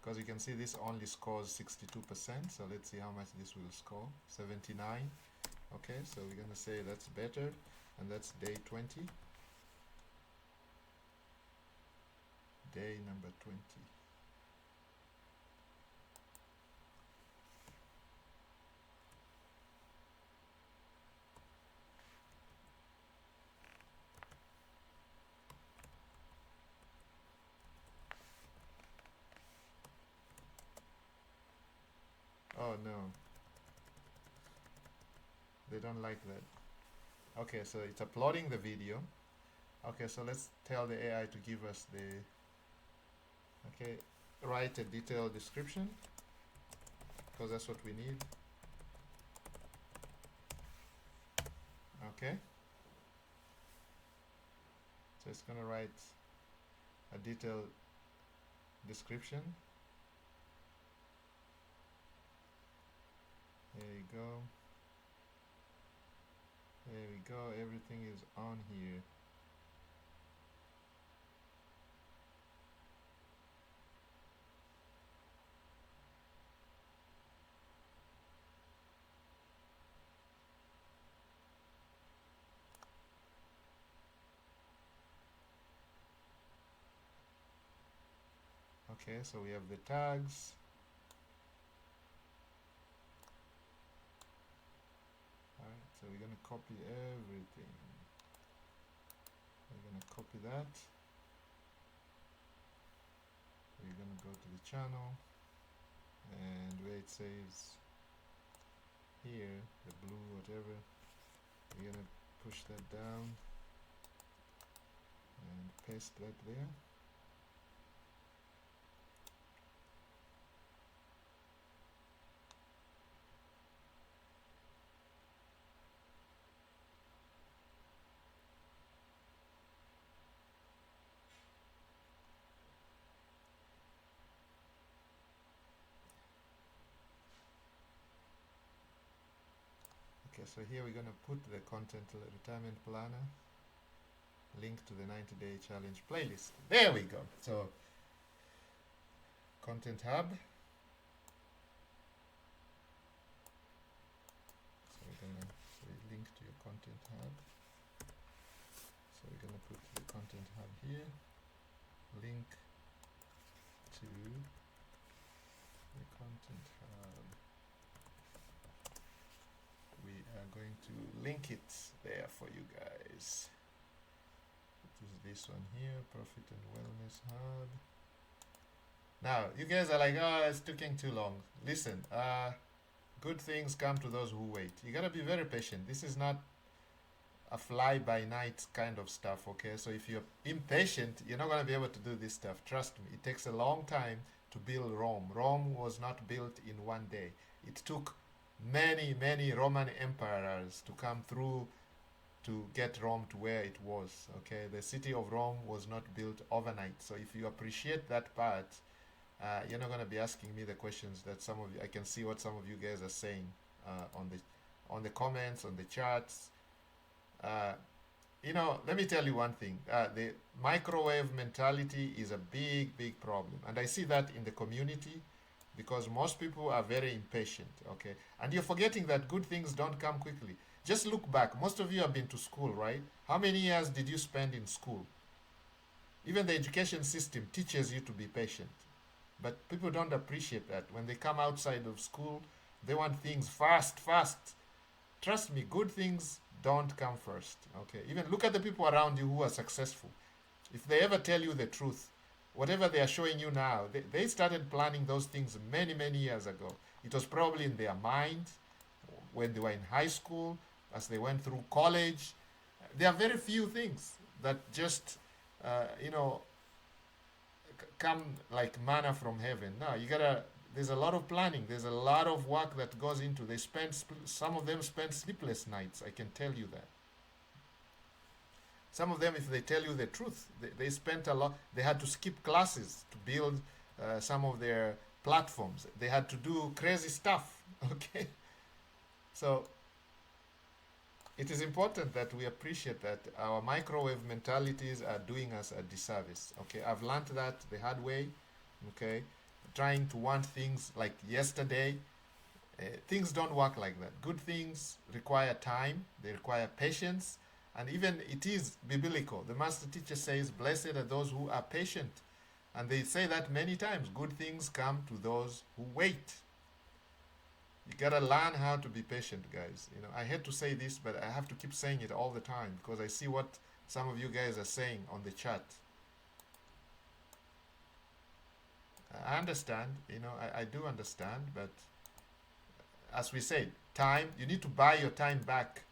Because you can see this only scores 62%. So let's see how much this will score. 79. Okay, so we're going to say that's better. And that's day 20. Day number 20. Oh no, they don't like that. Okay, so it's uploading the video. Okay, so let's tell the AI to give us the, okay, write a detailed description, because that's what we need. Okay, so it's gonna write a detailed description. There you go. There we go. Everything is on here. Okay, so we have the tags. Alright, so we're gonna copy everything. We're gonna copy that. We're gonna go to the channel, and where it says here, the blue whatever, we're gonna push that down and paste that there. Okay, so here we're going to put the content retirement planner, link to the 90-day challenge playlist. There we go. So, content hub. So we're going to say link to your content hub. So we're going to put the content hub here, link to the content hub. We are going to link it there for you guys. It is this one here, Profit and Wellness Hub. Now, you guys are like, oh, it's taking too long. Listen, good things come to those who wait. You gotta be very patient. This is not a fly-by-night kind of stuff, okay? So if you're impatient, you're not gonna be able to do this stuff. Trust me, it takes a long time to build Rome. Rome was not built in one day. It took many, many Roman emperors to come through to get Rome to where it was. Okay, the city of Rome was not built overnight. So if you appreciate that part, you're not going to be asking me the questions that some of you. I can see what some of you guys are saying on the comments, on the charts. Let me tell you one thing. The microwave mentality is a big, big problem, and I see that in the community, because most people are very impatient, okay? And you're forgetting that good things don't come quickly. Just look back. Most of you have been to school, right? How many years did you spend in school? Even the education system teaches you to be patient. But people don't appreciate that. When they come outside of school, they want things fast, fast. Trust me, good things don't come first, okay? Even look at the people around you who are successful. If they ever tell you the truth, whatever they are showing you now, they started planning those things many, many years ago. It was probably in their mind when they were in high school, as they went through college. There are very few things that just, come like manna from heaven. No, there's a lot of planning. There's a lot of work that goes into. Some of them spend sleepless nights, I can tell you that. Some of them, if they tell you the truth, they spent a lot. They had to skip classes to build some of their platforms. They had to do crazy stuff, okay? So it is important that we appreciate that our microwave mentalities are doing us a disservice, okay? I've learned that the hard way, okay? Trying to want things like yesterday. Things don't work like that. Good things require time. They require patience. And even it is biblical. The master teacher says, blessed are those who are patient. And they say that many times. Good things come to those who wait. You gotta learn how to be patient, guys. I hate to say this, but I have to keep saying it all the time, because I see what some of you guys are saying on the chat. I understand, I do understand, but as we said, time, you need to buy your time back.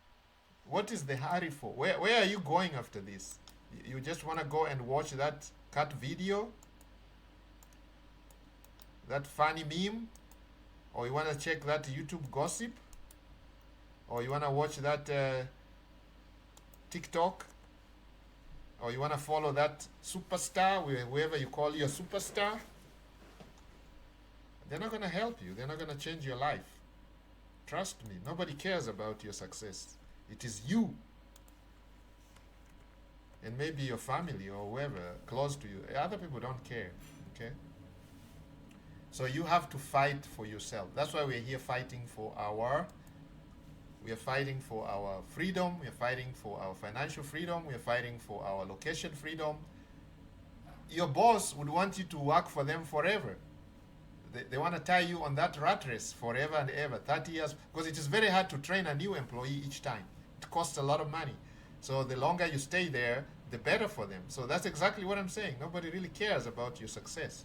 What is the hurry for? Where are you going after this? You just want to go and watch that cut video, that funny meme, or you want to check that YouTube gossip, or you want to watch that TikTok, or you want to follow that superstar, whoever you call your superstar. They're not going to help you. They're not going to change your life. Trust me, nobody cares about your success. It is you and maybe your family or whoever close to you. Other people don't care, okay? So you have to fight for yourself. That's why we're here fighting for we are fighting for our freedom, we are fighting for our financial freedom, we are fighting for our location freedom. Your boss would want you to work for them forever. They want to tie you on that rat race forever and ever, 30 years, because it is very hard to train a new employee each time. It costs a lot of money. So the longer you stay there, the better for them. So that's exactly what I'm saying. Nobody really cares about your success.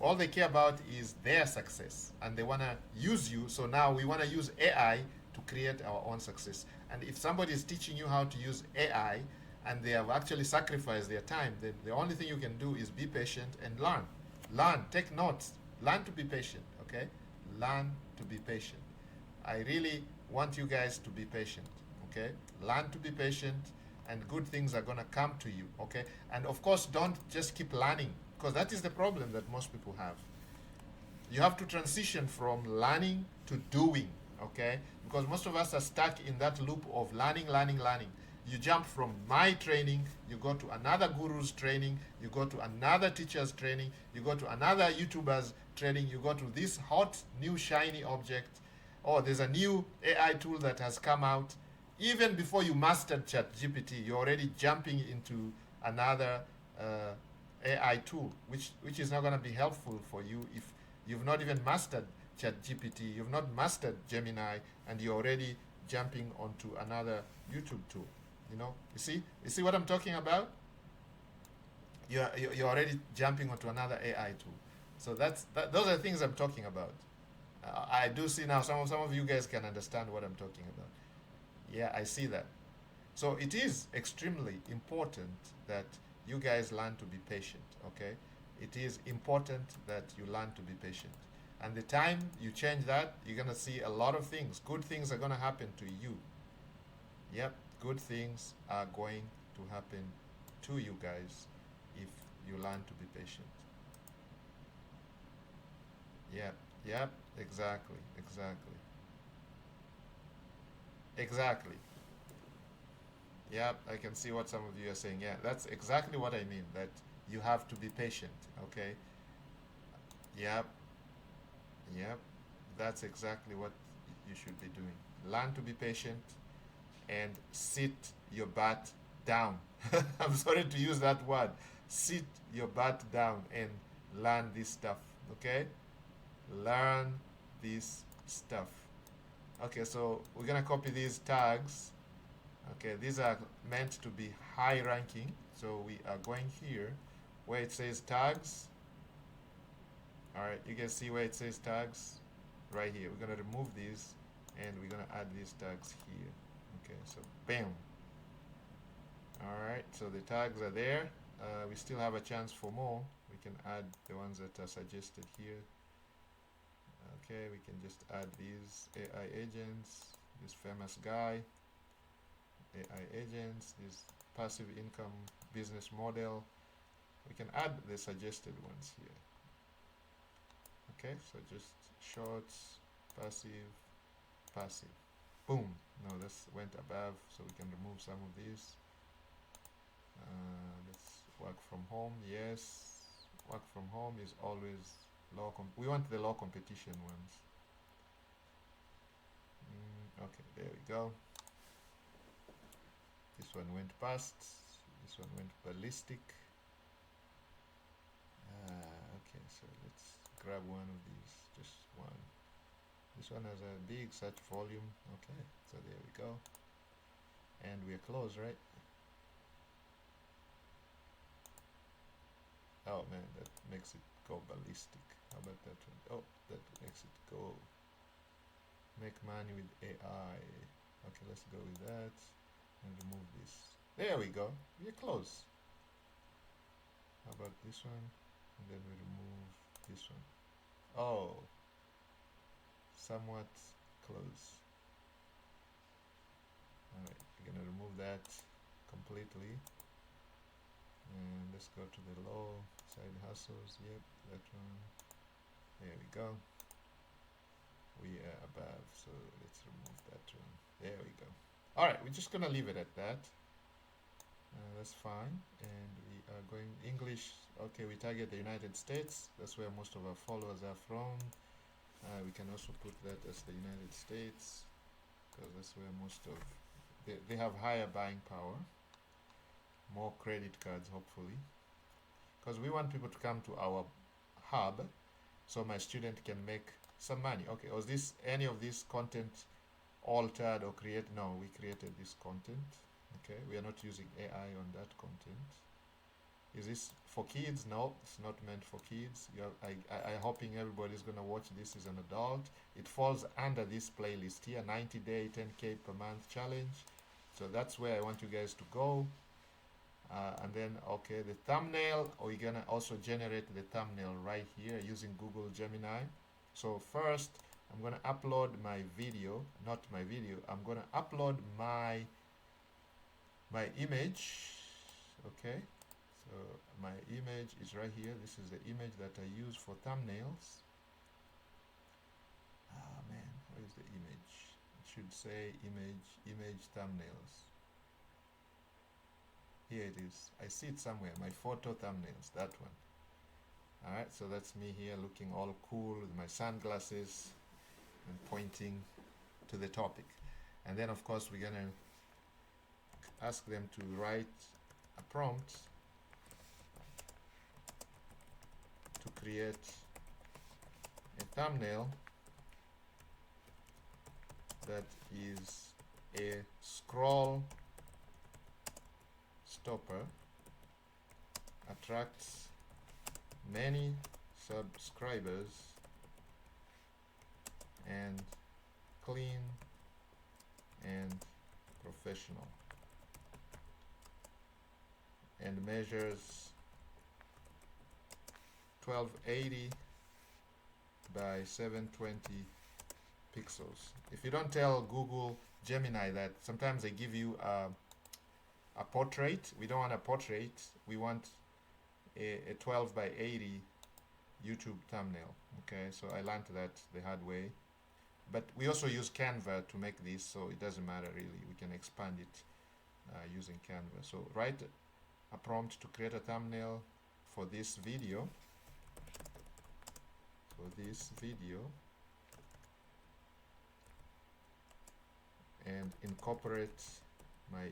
All they care about is their success, and they want to use you. So now we want to use AI to create our own success. And if somebody is teaching you how to use AI and they have actually sacrificed their time, then the only thing you can do is be patient and learn. Learn, take notes, learn to be patient, okay? Learn to be patient. I really want you guys to be patient, okay? Learn to be patient, and good things are going to come to you, okay? And of course, don't just keep learning, because that is the problem that most people have. You have to transition from learning to doing, okay? Because most of us are stuck in that loop of learning, learning, learning. You jump from my training, you go to another guru's training, you go to another teacher's training, you go to another YouTuber's training, you go to this hot, new, shiny object. Oh, there's a new AI tool that has come out. Even before you mastered ChatGPT, you're already jumping into another AI tool, which is not going to be helpful for you if you've not even mastered ChatGPT, you've not mastered Gemini, and you're already jumping onto another YouTube tool. You see what I'm talking about? You're already jumping onto another AI tool. So those are the things I'm talking about. I do see now some of you guys can understand what I'm talking about. Yeah, I see that. So it is extremely important that you guys learn to be patient, okay? It is important that you learn to be patient. And the time you change that, you're going to see a lot of things. Good things are going to happen to you. Yep, good things are going to happen to you guys if you learn to be patient. Yep, exactly. Yep, I can see what some of you are saying. Yeah, that's exactly what I mean, that you have to be patient, okay? Yep, that's exactly what you should be doing. Learn to be patient and sit your butt down. I'm sorry to use that word. Sit your butt down and learn this stuff, okay? Learn this stuff. Okay, so we're gonna copy these tags. Okay, these are meant to be high ranking. So we are going here where it says tags. Alright, you can see where it says tags right here. We're gonna remove these and we're gonna add these tags here. Okay, so bam. Alright, so the tags are there. We still have a chance for more. We can add the ones that are suggested here. Okay, we can just add these AI agents, this famous guy, AI agents, this passive income business model. We can add the suggested ones here. Okay, so just shorts, passive. Boom. No, this went above, so we can remove some of these. Let's work from home. Yes, work from home is always low. We want the low competition ones. Okay, there we go. This one went past. This one went ballistic. Okay, so let's grab one of these, just one. This one has a big search volume. Okay, so there we go. And we're close, right? Oh man, that makes it go ballistic. How about that one? Oh, that makes it go Make money with AI. Okay, let's go with that and remove this. There we go. We're close. How about this one? And then we remove this one. Oh, somewhat close. Alright, we're gonna remove that completely. And let's go to the low side hustles. Yep, that one. There we go. We are above, so let's remove that one. There we go. Alright, we're just gonna leave it at that. That's fine. And we are going English. Okay, we target the United States. That's where most of our followers are from. We can also put that as the United States because that's where most of they have higher buying power, more credit cards hopefully, because we want people to come to our hub so my student can make some money. Okay, was this any of this content altered or created? No, we created this content. Okay, we are not using AI on that content. Is this for kids? No, it's not meant for kids. I'm hoping everybody's going to watch this as an adult. It falls under this playlist here, 90-day, 10K per month challenge. So that's where I want you guys to go. And then, okay, the thumbnail, we're going to also generate the thumbnail right here using Google Gemini. So first, I'm going to upload my video, not my video. I'm going to upload my image, okay? So my image is right here. This is the image that I use for thumbnails. Ah man, where is the image? It should say image thumbnails. Here it is. I see it somewhere. My photo thumbnails, that one. Alright, so that's me here looking all cool with my sunglasses and pointing to the topic. And then of course we're gonna ask them to write a prompt to create a thumbnail that is a scroll stopper, attracts many subscribers, and clean and professional, and measures 1280 by 720 pixels. If you don't tell Google Gemini that, sometimes they give you a portrait. We don't want a portrait. We want a 12 by 80 YouTube thumbnail. Okay, so I learned that the hard way. But we also use Canva to make this, so it doesn't matter really. We can expand it using Canva. So write a prompt to create a thumbnail for this video. And incorporate my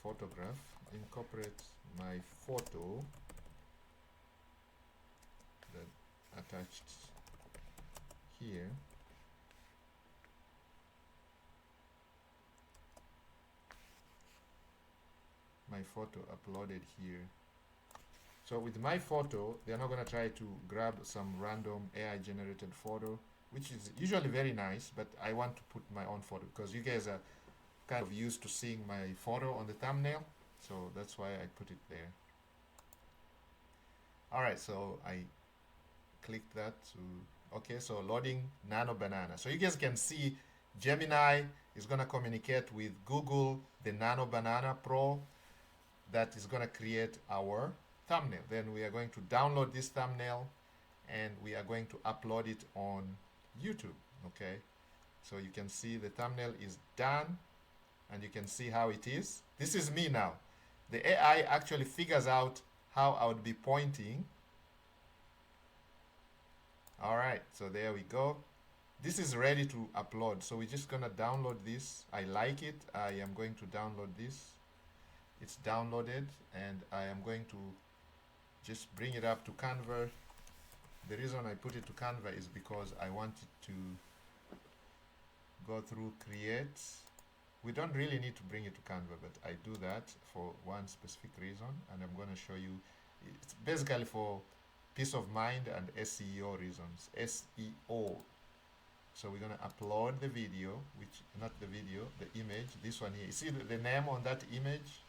photograph, incorporate my photo that attached here, my photo uploaded here. So with my photo, they're not going to try to grab some random AI generated photo, which is usually very nice, but I want to put my own photo because you guys are kind of used to seeing my photo on the thumbnail, so that's why I put it there. Alright, so I clicked that to, okay, so loading Nano Banana. So you guys can see Gemini is going to communicate with Google, the Nano Banana Pro, that is going to create our thumbnail. Then we are going to download this thumbnail and we are going to upload it on YouTube. Okay, so you can see the thumbnail is done and you can see how it is. This is me now. The AI actually figures out how I would be pointing. All right, so there we go. This is ready to upload, so we're just gonna download this. I like it. I am going to download this. It's downloaded and I am going to just bring it up to Canva. The reason I put it to Canva is because I want it to go through create. We don't really need to bring it to Canva, but I do that for one specific reason, and I'm going to show you. It's basically for peace of mind and SEO reasons. SEO. So we're going to upload the video, which, not the video, the image, this one here. You see the name on that image?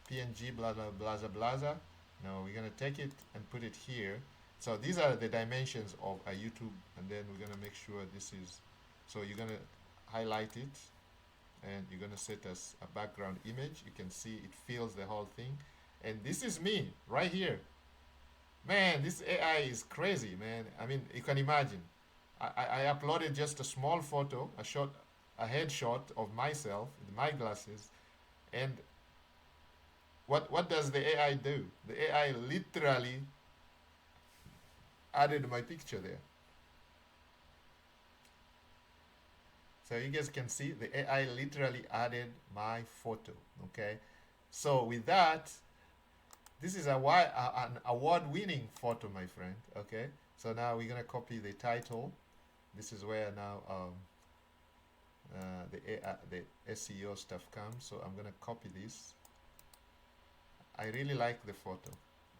PNG, blah, blah, blah, blah, blah. Now we're going to take it and put it here. So these are the dimensions of a YouTube, and then we're going to make sure this is, so you're going to highlight it, and you're going to set as a background image. You can see it fills the whole thing. And this is me right here. Man, this AI is crazy, man. I mean, you can imagine. I uploaded just a small photo, a headshot of myself with my glasses, and what does the AI do? The AI literally added my picture there. So you guys can see the AI literally added my photo. Okay, so with that, this is an award-winning photo, my friend. Okay, so now we're gonna copy the title. This is where now the SEO stuff comes. So I'm gonna copy this. I really like the photo.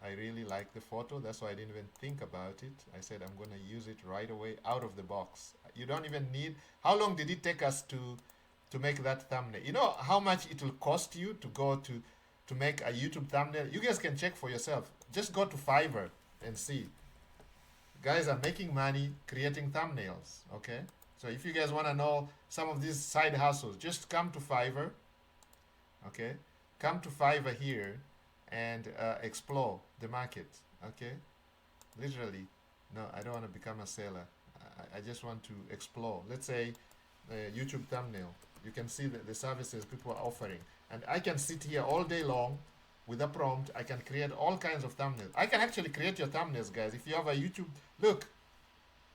I really like the photo. That's why I didn't even think about it. I said I'm gonna use it right away out of the box. You don't even need. How long did it take us to make that thumbnail? You know how much it will cost you to go to make a YouTube thumbnail? You guys can check for yourself. Just go to Fiverr and see. Guys are making money creating thumbnails, okay? So if you guys want to know some of these side hustles, just come to Fiverr, okay? Come to Fiverr here and explore the market, okay? Literally, no, I don't want to become a seller. I just want to explore. Let's say YouTube thumbnail. You can see the services people are offering. And I can sit here all day long with a prompt. I can create all kinds of thumbnails. I can actually create your thumbnails, guys. If you have a YouTube, look,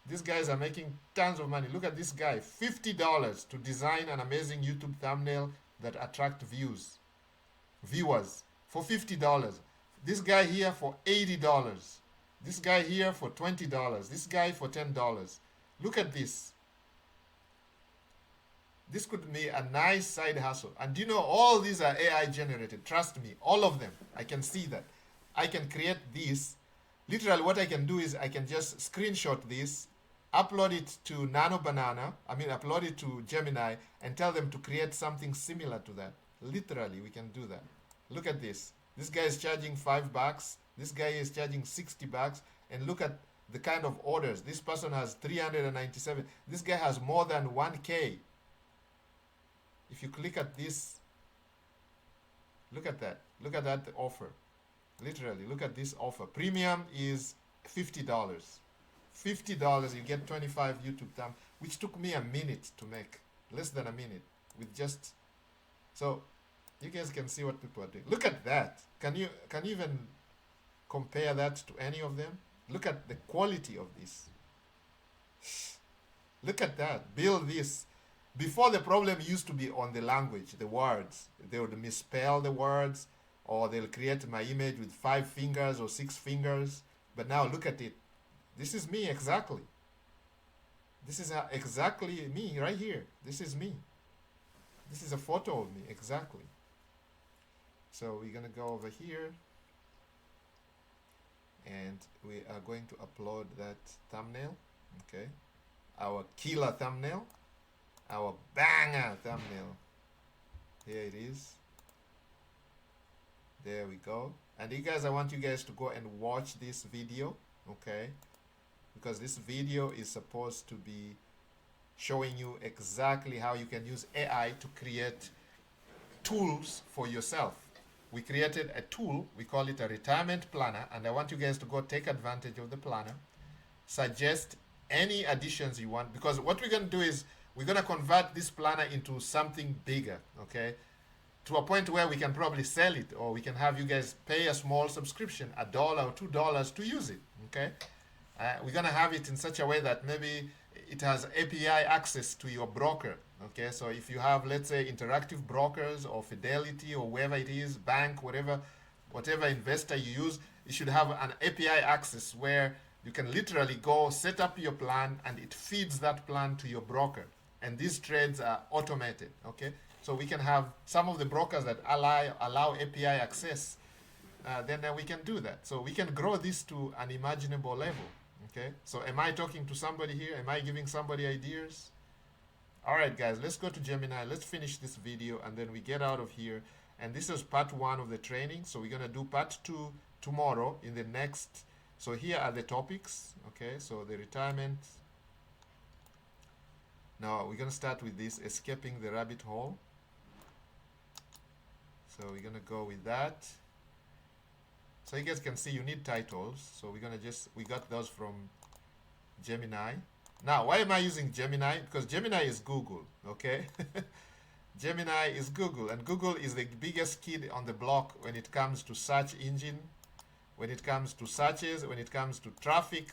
these guys are making tons of money. Look at this guy, $50 to design an amazing YouTube thumbnail that attract viewers for $50. This guy here for $80. This guy here for $20. This guy for $10. Look at this. This could be a nice side hustle. And you know, all these are AI generated. Trust me, all of them. I can see that. I can create this. Literally, what I can do is I can just screenshot this, upload it to upload it to Gemini, and tell them to create something similar to that. Literally, we can do that. Look at this. This guy is charging $5. This guy is charging $60. And look at the kind of orders. This person has 397. This guy has more than 1K. If you click at this, look at that. Look at that offer. Literally, look at this offer. Premium is $50. $50, you get 25 YouTube thumbs, which took me a minute to make. Less than a minute. With just, so you guys can see what people are doing. Look at that. Can you even compare that to any of them? Look at the quality of this. Look at that. Build this. Before, the problem used to be on the language, the words. They would misspell the words, or they'll create my image with 5 fingers or 6 fingers. But now look at it. This is me exactly. This is exactly me right here. This is me. This is a photo of me exactly. So we're going to go over here, and we are going to upload that thumbnail, okay? Our killer thumbnail. Our banger thumbnail. Here it is. There we go. And you guys, I want you guys to go and watch this video, okay? Because this video is supposed to be showing you exactly how you can use AI to create tools for yourself. We created a tool, we call it a retirement planner, and I want you guys to go take advantage of the planner. Suggest any additions you want, because what we're going to do is we're going to convert this planner into something bigger, okay? To a point where we can probably sell it, or we can have you guys pay a small subscription, $1 or $2 to use it, okay? We're going to have it in such a way that maybe it has API access to your broker, okay? So if you have, let's say, Interactive Brokers or Fidelity or wherever it is, bank, whatever investor you use, you should have an API access where you can literally go set up your plan and it feeds that plan to your broker. And these trades are automated, okay? So we can have some of the brokers that allow API access, then we can do that. So we can grow this to an imaginable level, okay? So am I talking to somebody here? Am I giving somebody ideas? All right, guys, let's go to Gemini. Let's finish this video and then we get out of here. And this is part 1 of the training. So we're going to do part 2 tomorrow in the next. So here are the topics. Okay, so the retirement. Now we're going to start with this, escaping the rabbit hole. So we're going to go with that. So you guys can see you need titles. So we're going to we got those from Gemini. Now, why am I using Gemini? Because Gemini is Google, okay? Gemini is Google, and Google is the biggest kid on the block when it comes to search engine, when it comes to searches, when it comes to traffic.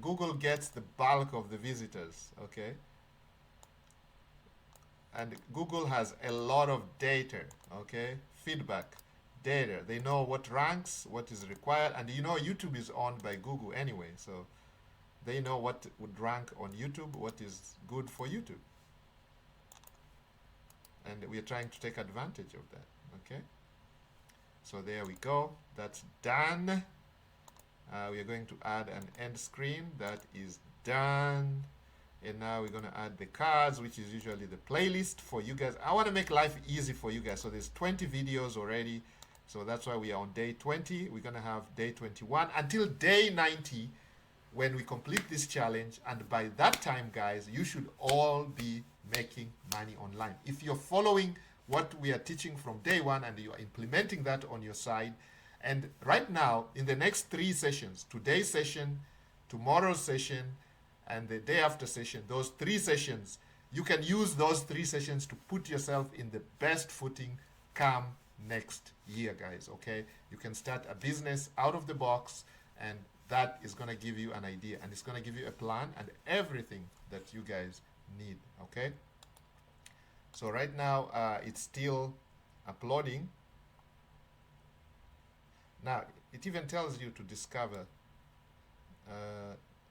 Google gets the bulk of the visitors, okay? And Google has a lot of data, okay? Feedback, data. They know what ranks, what is required, and you know YouTube is owned by Google anyway, so they know what would rank on YouTube, what is good for YouTube. And we are trying to take advantage of that, okay? So there we go, that's done. We are going to add an end screen, that is done. And now we're going to add the cards, which is usually the playlist for you guys. I want to make life easy for you guys. So there's 20 videos already. So that's why we are on day 20. We're going to have day 21 until day 90 when we complete this challenge. And by that time, guys, you should all be making money online. If you're following what we are teaching from day 1 and you are implementing that on your side, and right now, in the next 3 sessions, today's session, tomorrow's session, and the day after session, those 3 sessions, you can use those 3 sessions to put yourself in the best footing come next year, guys, okay? You can start a business out of the box, and that is going to give you an idea, and it's going to give you a plan and everything that you guys need, okay? So right now, it's still uploading. Now, it even tells you to discover.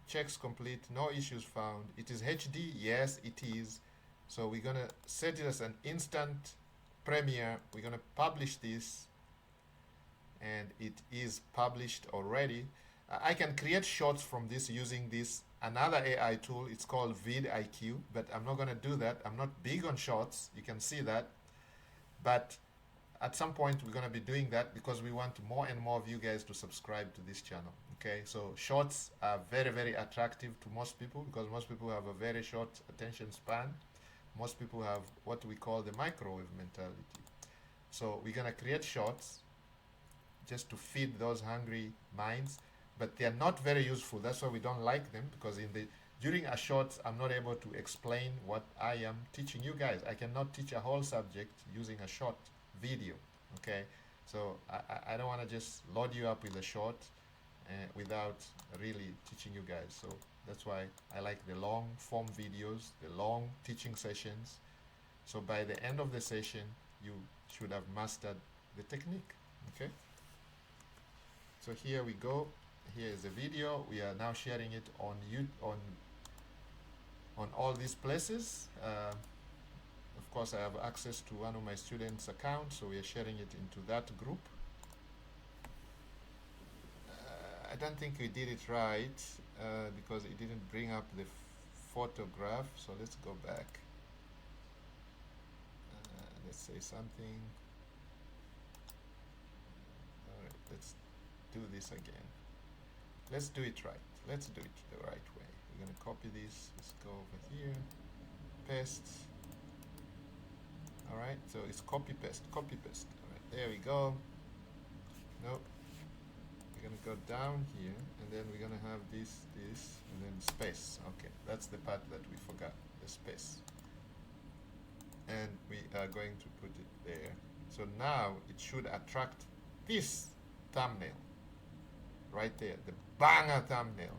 Checks complete, no issues found. It is HD, yes, it is. So we're going to set it as an instant premiere. We're going to publish this, and it is published already. I can create shorts from this using this another AI tool. It's called vidIQ, but I'm not going to do that. I'm not big on shorts. You can see that. But at some point, we're going to be doing that because we want more and more of you guys to subscribe to this channel. Okay, so shorts are very, very attractive to most people because most people have a very short attention span. Most people have what we call the microwave mentality. So we're going to create shorts just to feed those hungry minds, but they are not very useful. That's why we don't like them, because during a short, I'm not able to explain what I am teaching you guys. I cannot teach a whole subject using a short video, okay? So I don't want to just load you up with a short without really teaching you guys. So that's why I like the long form videos, the long teaching sessions. So by the end of the session, you should have mastered the technique, okay? So here we go. Here is the video. We are now sharing it on all these places. Of course, I have access to one of my students' accounts, so we are sharing it into that group. I don't think we did it right because it didn't bring up the photograph. So let's go back. Let's say something. All right, let's do this again. Let's do it right. Let's do it the right way. We're going to copy this. Let's go over here. Paste. All right, so it's copy paste. All right, there we go. Nope. We're going to go down here, and then we're going to have this, and then space. Okay, that's the part that we forgot, the space. And we are going to put it there. So now it should attract this thumbnail right there, the banger thumbnail.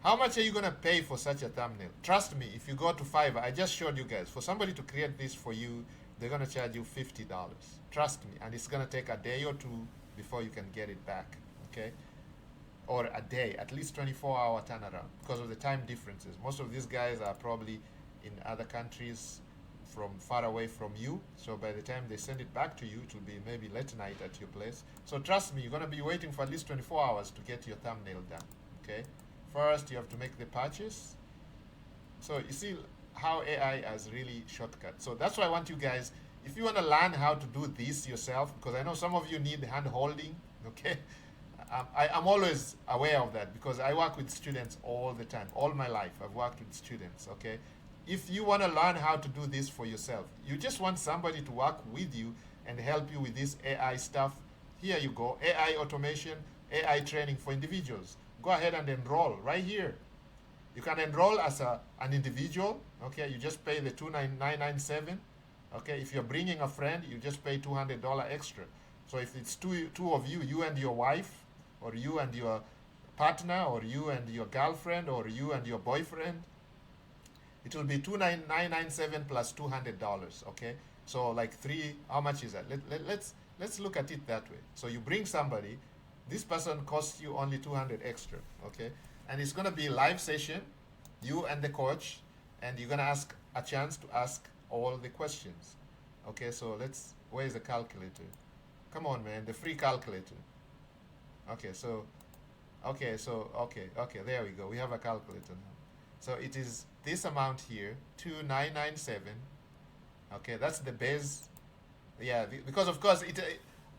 How much are you going to pay for such a thumbnail? Trust me, if you go to Fiverr, I just showed you guys, for somebody to create this for you, they're going to charge you $50. Trust me, and it's going to take a day or two before you can get it back, okay? Or a day, at least 24-hour turnaround because of the time differences. Most of these guys are probably in other countries from far away from you, so by the time they send it back to you, it will be maybe late night at your place. So trust me, you're going to be waiting for at least 24 hours to get your thumbnail done, okay? First, you have to make the purchase. So you see how AI has really shortcut. So that's why I want you guys, if you want to learn how to do this yourself, because I know some of you need hand holding, okay? I'm always aware of that because I work with students all the time. All my life, I've worked with students, okay? If you want to learn how to do this for yourself, you just want somebody to work with you and help you with this AI stuff, here you go. AI automation, AI training for individuals. Go ahead and enroll right here. You can enroll as an individual, okay? You just pay the $299.97, okay? If you're bringing a friend, you just pay $200 extra. So if it's two of you, you and your wife, or you and your partner, or you and your girlfriend, or you and your boyfriend, it will be $299.97 plus $200, okay? So like how much is that? Let's look at it that way. So you bring somebody, this person costs you only 200 extra, okay? And it's gonna be a live session, you and the coach, and you're gonna ask a chance to ask all the questions. Okay, so where's the calculator? Come on, man, the free calculator. Okay, okay, there we go. We have a calculator now. So it is this amount here, 2,997. Okay, that's the base. Yeah, because of course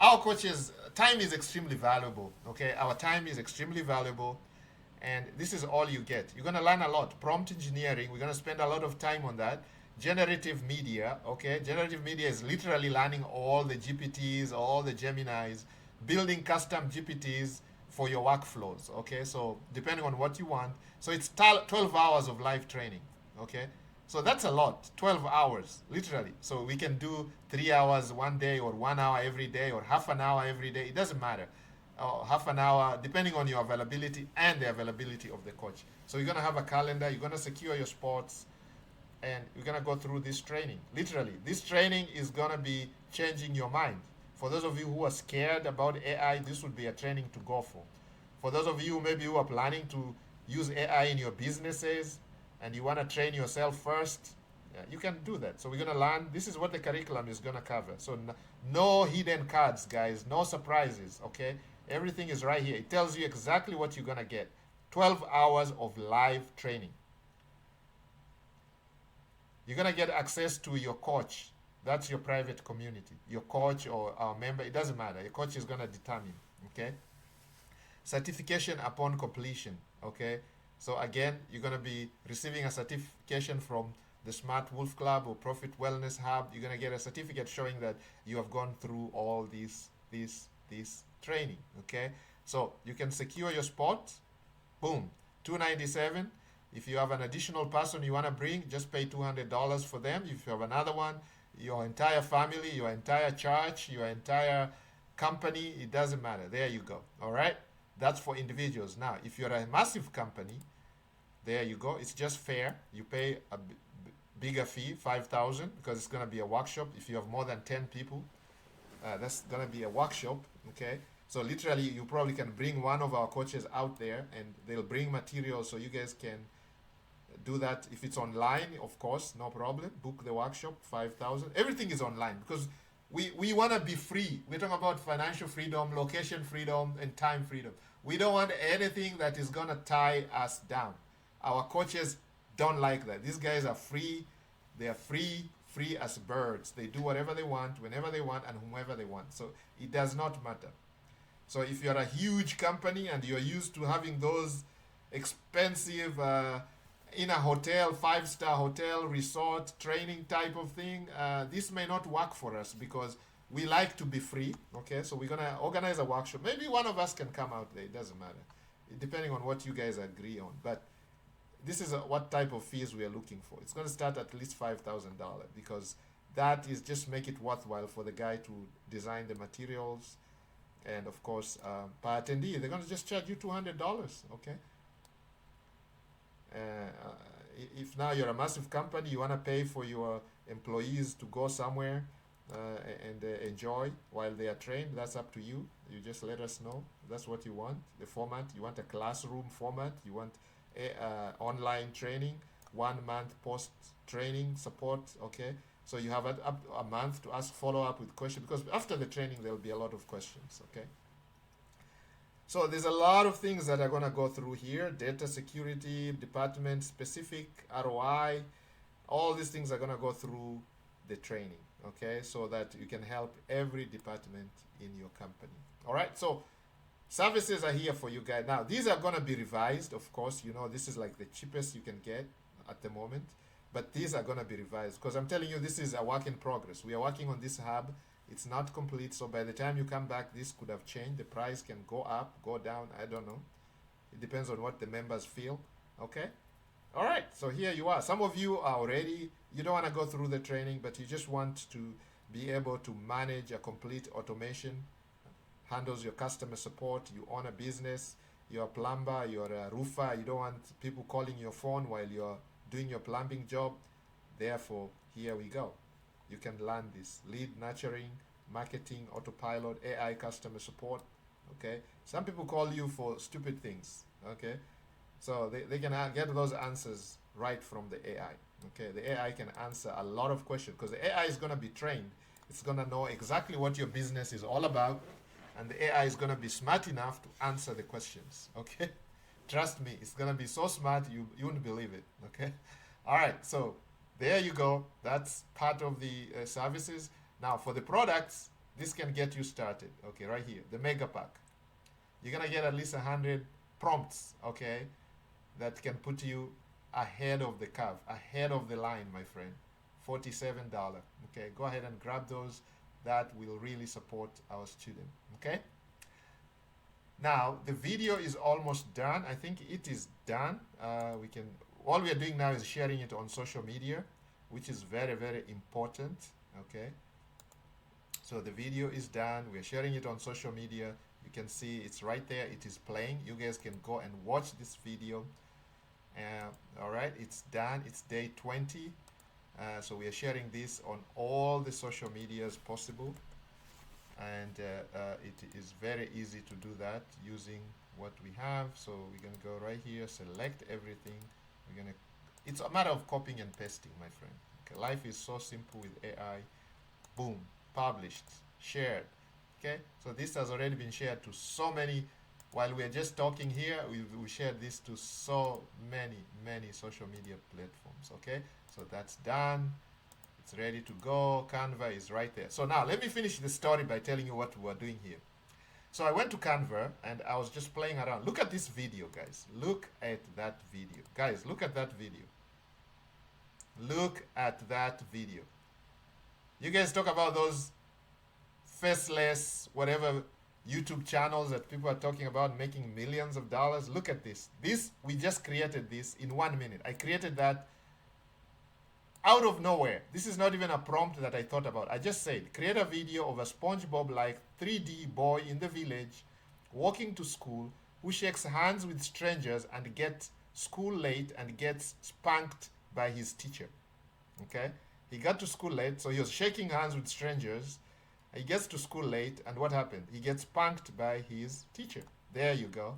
our coaches time is extremely valuable. Okay, our time is extremely valuable, and this is all you get. You're gonna learn a lot. Prompt engineering. We're gonna spend a lot of time on that. Generative media. Okay, generative media is literally learning all the GPTs, all the Geminis, building custom GPTs for your workflows. Okay, so depending on what you want. So it's 12 hours of live training. Okay, so that's a lot, 12 hours, literally. So we can do 3 hours one day, or 1 hour every day, or half an hour every day. It doesn't matter. Half an hour, depending on your availability and the availability of the coach. So you're going to have a calendar, you're going to secure your spots, and you're going to go through this training. Literally, this training is going to be changing your mind. For those of you who are scared about AI, this would be a training to go for. For those of you maybe who are planning to use AI in your businesses, and you want to train yourself first, you can do that. So we're going to learn. This is what the curriculum is going to cover. So no hidden cards, guys. No surprises, okay? Everything is right here. It tells you exactly what you're going to get. 12 hours of live training. You're going to get access to your coach. That's your private community. Your coach or our member, it doesn't matter. Your coach is going to determine, okay? Certification upon completion, okay? So again, you're going to be receiving a certification from the Smart Wolf Club or Profit Wellness Hub. You're going to get a certificate showing that you have gone through all these training, okay? So you can secure your spot. Boom, $297. If you have an additional person you want to bring, just pay $200 for them. If you have another one, your entire family, your entire church, your entire company, it doesn't matter. There you go, all right? That's for individuals. Now, if you're a massive company, there you go. It's just fair. You pay a bigger fee, $5,000, because it's going to be a workshop. If you have more than 10 people, that's going to be a workshop, okay? So literally, you probably can bring one of our coaches out there, and they'll bring material so you guys can do that. If it's online, of course, no problem. Book the workshop, 5,000. Everything is online because we want to be free. We're talking about financial freedom, location freedom, and time freedom. We don't want anything that is going to tie us down. Our coaches don't like that. These guys are free. They are free as birds. They do whatever they want, whenever they want, and whomever they want. So it does not matter. So if you're a huge company and you're used to having those expensive in a hotel, 5-star hotel, resort, training type of thing, this may not work for us because we like to be free, okay? So we're going to organize a workshop. Maybe one of us can come out there. It doesn't matter, depending on what you guys agree on. But this is what type of fees we are looking for. It's going to start at least $5,000 because that is just make it worthwhile for the guy to design the materials. And of course, per attendee, they're going to just charge you $200, okay? If now you're a massive company, you want to pay for your employees to go somewhere and enjoy while they are trained, that's up to you. You just let us know. That's what you want. The format, you want a classroom format, you want online training, 1 month post-training support, okay? So you have up a month to ask follow-up with questions because after the training, there will be a lot of questions, okay? So there's a lot of things that are going to go through here. Data security, department specific, ROI, All these things are going to go through the training, okay, so that you can help every department in your company. All right, so services are here for you guys. Now, these are going to be revised, of course. You know, this is like the cheapest you can get at the moment, but these are going to be revised because I'm telling you, this is a work in progress. We are working on this hub. It's not complete, so by the time you come back, this could have changed. The price can go up, go down, I don't know. It depends on what the members feel, okay? All right, so here you are. Some of you are already, you don't want to go through the training, but you just want to be able to manage a complete automation, handles your customer support, you own a business, you're a plumber, you're a roofer, you don't want people calling your phone while you're doing your plumbing job. Therefore, here we go. You can learn this. Lead nurturing, marketing, autopilot, AI customer support, okay? Some people call you for stupid things, okay? So they can get those answers right from the AI. Okay, the AI can answer a lot of questions because the AI is going to be trained. It's going to know exactly what your business is all about, and the AI is going to be smart enough to answer the questions. Okay, trust me, it's going to be so smart you wouldn't believe it. Okay, all right. So there you go. That's part of the services. Now for the products, this can get you started. Okay, right here, the mega pack. You're gonna get at least 100 prompts. Okay, that can put you ahead of the curve, ahead of the line, my friend. $47. Okay, go ahead and grab those. That will really support our student. Okay. Now the video is almost done. I think it is done. All we are doing now is sharing it on social media, which is very, very important. Okay. So the video is done. We are sharing it on social media. You can see it's right there. It is playing. You guys can go and watch this video. All right, it's done. It's day 20. So we are sharing this on all the social medias possible. And it is very easy to do that using what we have. So we're going to go right here, select everything. It's a matter of copying and pasting, my friend. Okay, life is so simple with AI. Boom, published, shared. Okay, so this has already been shared to so many. While we're just talking here, we shared this to so many social media platforms. Okay, so that's done. It's ready to go. Canva is right there. So now let me finish the story by telling you what we're doing here. So I went to Canva and I was just playing around. Look at this video, guys. Look at that video. Guys, look at that video. Look at that video. You guys talk about those faceless, whatever YouTube channels that people are talking about making millions of dollars. Look at this. We just created this in 1 minute. I created that out of nowhere. This is not even a prompt that I thought about. I just said, create a video of a SpongeBob-like 3D boy in the village walking to school who shakes hands with strangers and gets school late and gets spanked by his teacher. Okay? He got to school late, so he was shaking hands with strangers. He gets to school late, and what happened? He gets spanked by his teacher. There you go.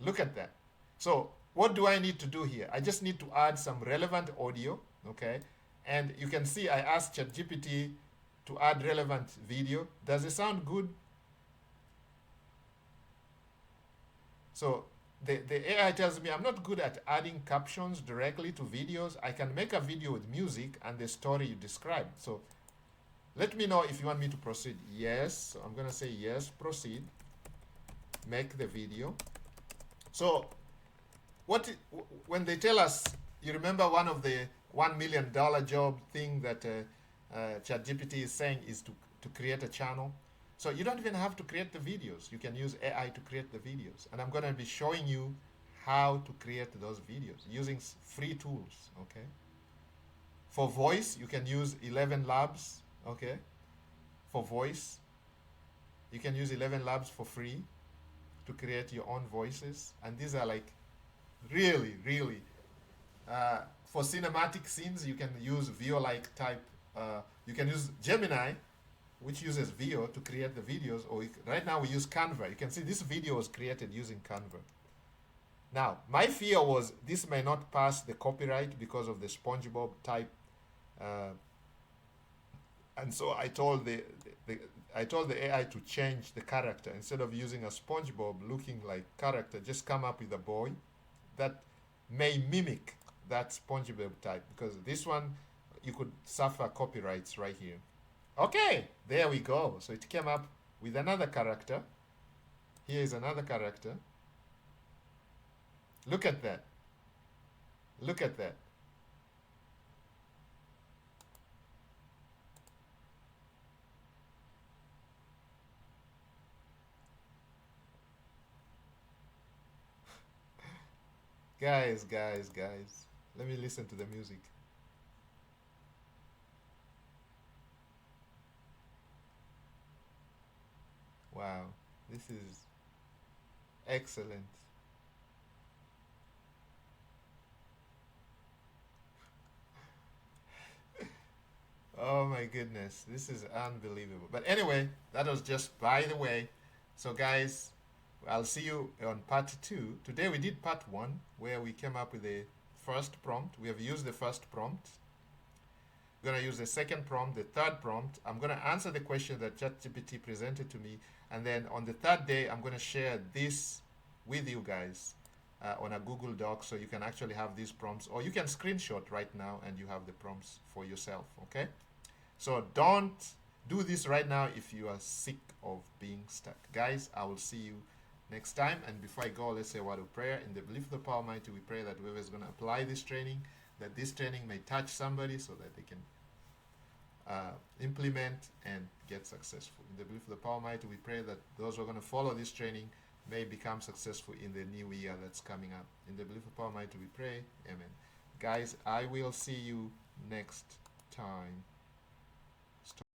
Look at that. So what do I need to do here? I just need to add some relevant audio, okay? And you can see I asked ChatGPT to add relevant video. Does it sound good? So the AI tells me I'm not good at adding captions directly to videos. I can make a video with music and the story you described. So let me know if you want me to proceed. Yes, so I'm gonna say yes, proceed. Make the video. So when they tell us, you remember one of the $1 million job thing that ChatGPT is saying is to create a channel. So you don't even have to create the videos. You can use AI to create the videos. And I'm going to be showing you how to create those videos using free tools, okay? For voice, you can use 11 Labs, okay? For voice, you can use 11 Labs for free to create your own voices. And these are like really for cinematic scenes. You can use VO-like type. You can use Gemini, which uses VO to create the videos, or right now we use Canva. You can see this video was created using Canva. Now, my fear was this may not pass the copyright because of the SpongeBob type, and so I told the AI to change the character. Instead of using a SpongeBob looking like character, just come up with a boy that may mimic that SpongeBob type, because this one you could suffer copyrights right here. Okay, there we go. So it came up with another character. Here is another character. Look at that. Look at that. Guys, guys, guys. Let me listen to the music. Wow, this is excellent. Oh my goodness, this is unbelievable. But anyway, that was just by the way. So, guys, I'll see you on part two. Today we did part one where we came up with the first prompt. We have used the first prompt. We're going to use the second prompt, the third prompt. I'm going to answer the question that ChatGPT presented to me. And then on the third day, I'm going to share this with you guys on a Google Doc so you can actually have these prompts. Or you can screenshot right now and you have the prompts for yourself, okay? So don't do this right now if you are sick of being stuck. Guys, I will see you next time. And before I go, let's say a word of prayer. In the belief of the power mighty, we pray that whoever is going to apply this training, that this training may touch somebody so that they can implement and get successful. In the belief of the power mighty, we pray that those who are going to follow this training may become successful in the new year that's coming up. In the belief of the power mighty, we pray. Amen. Guys, I will see you next time.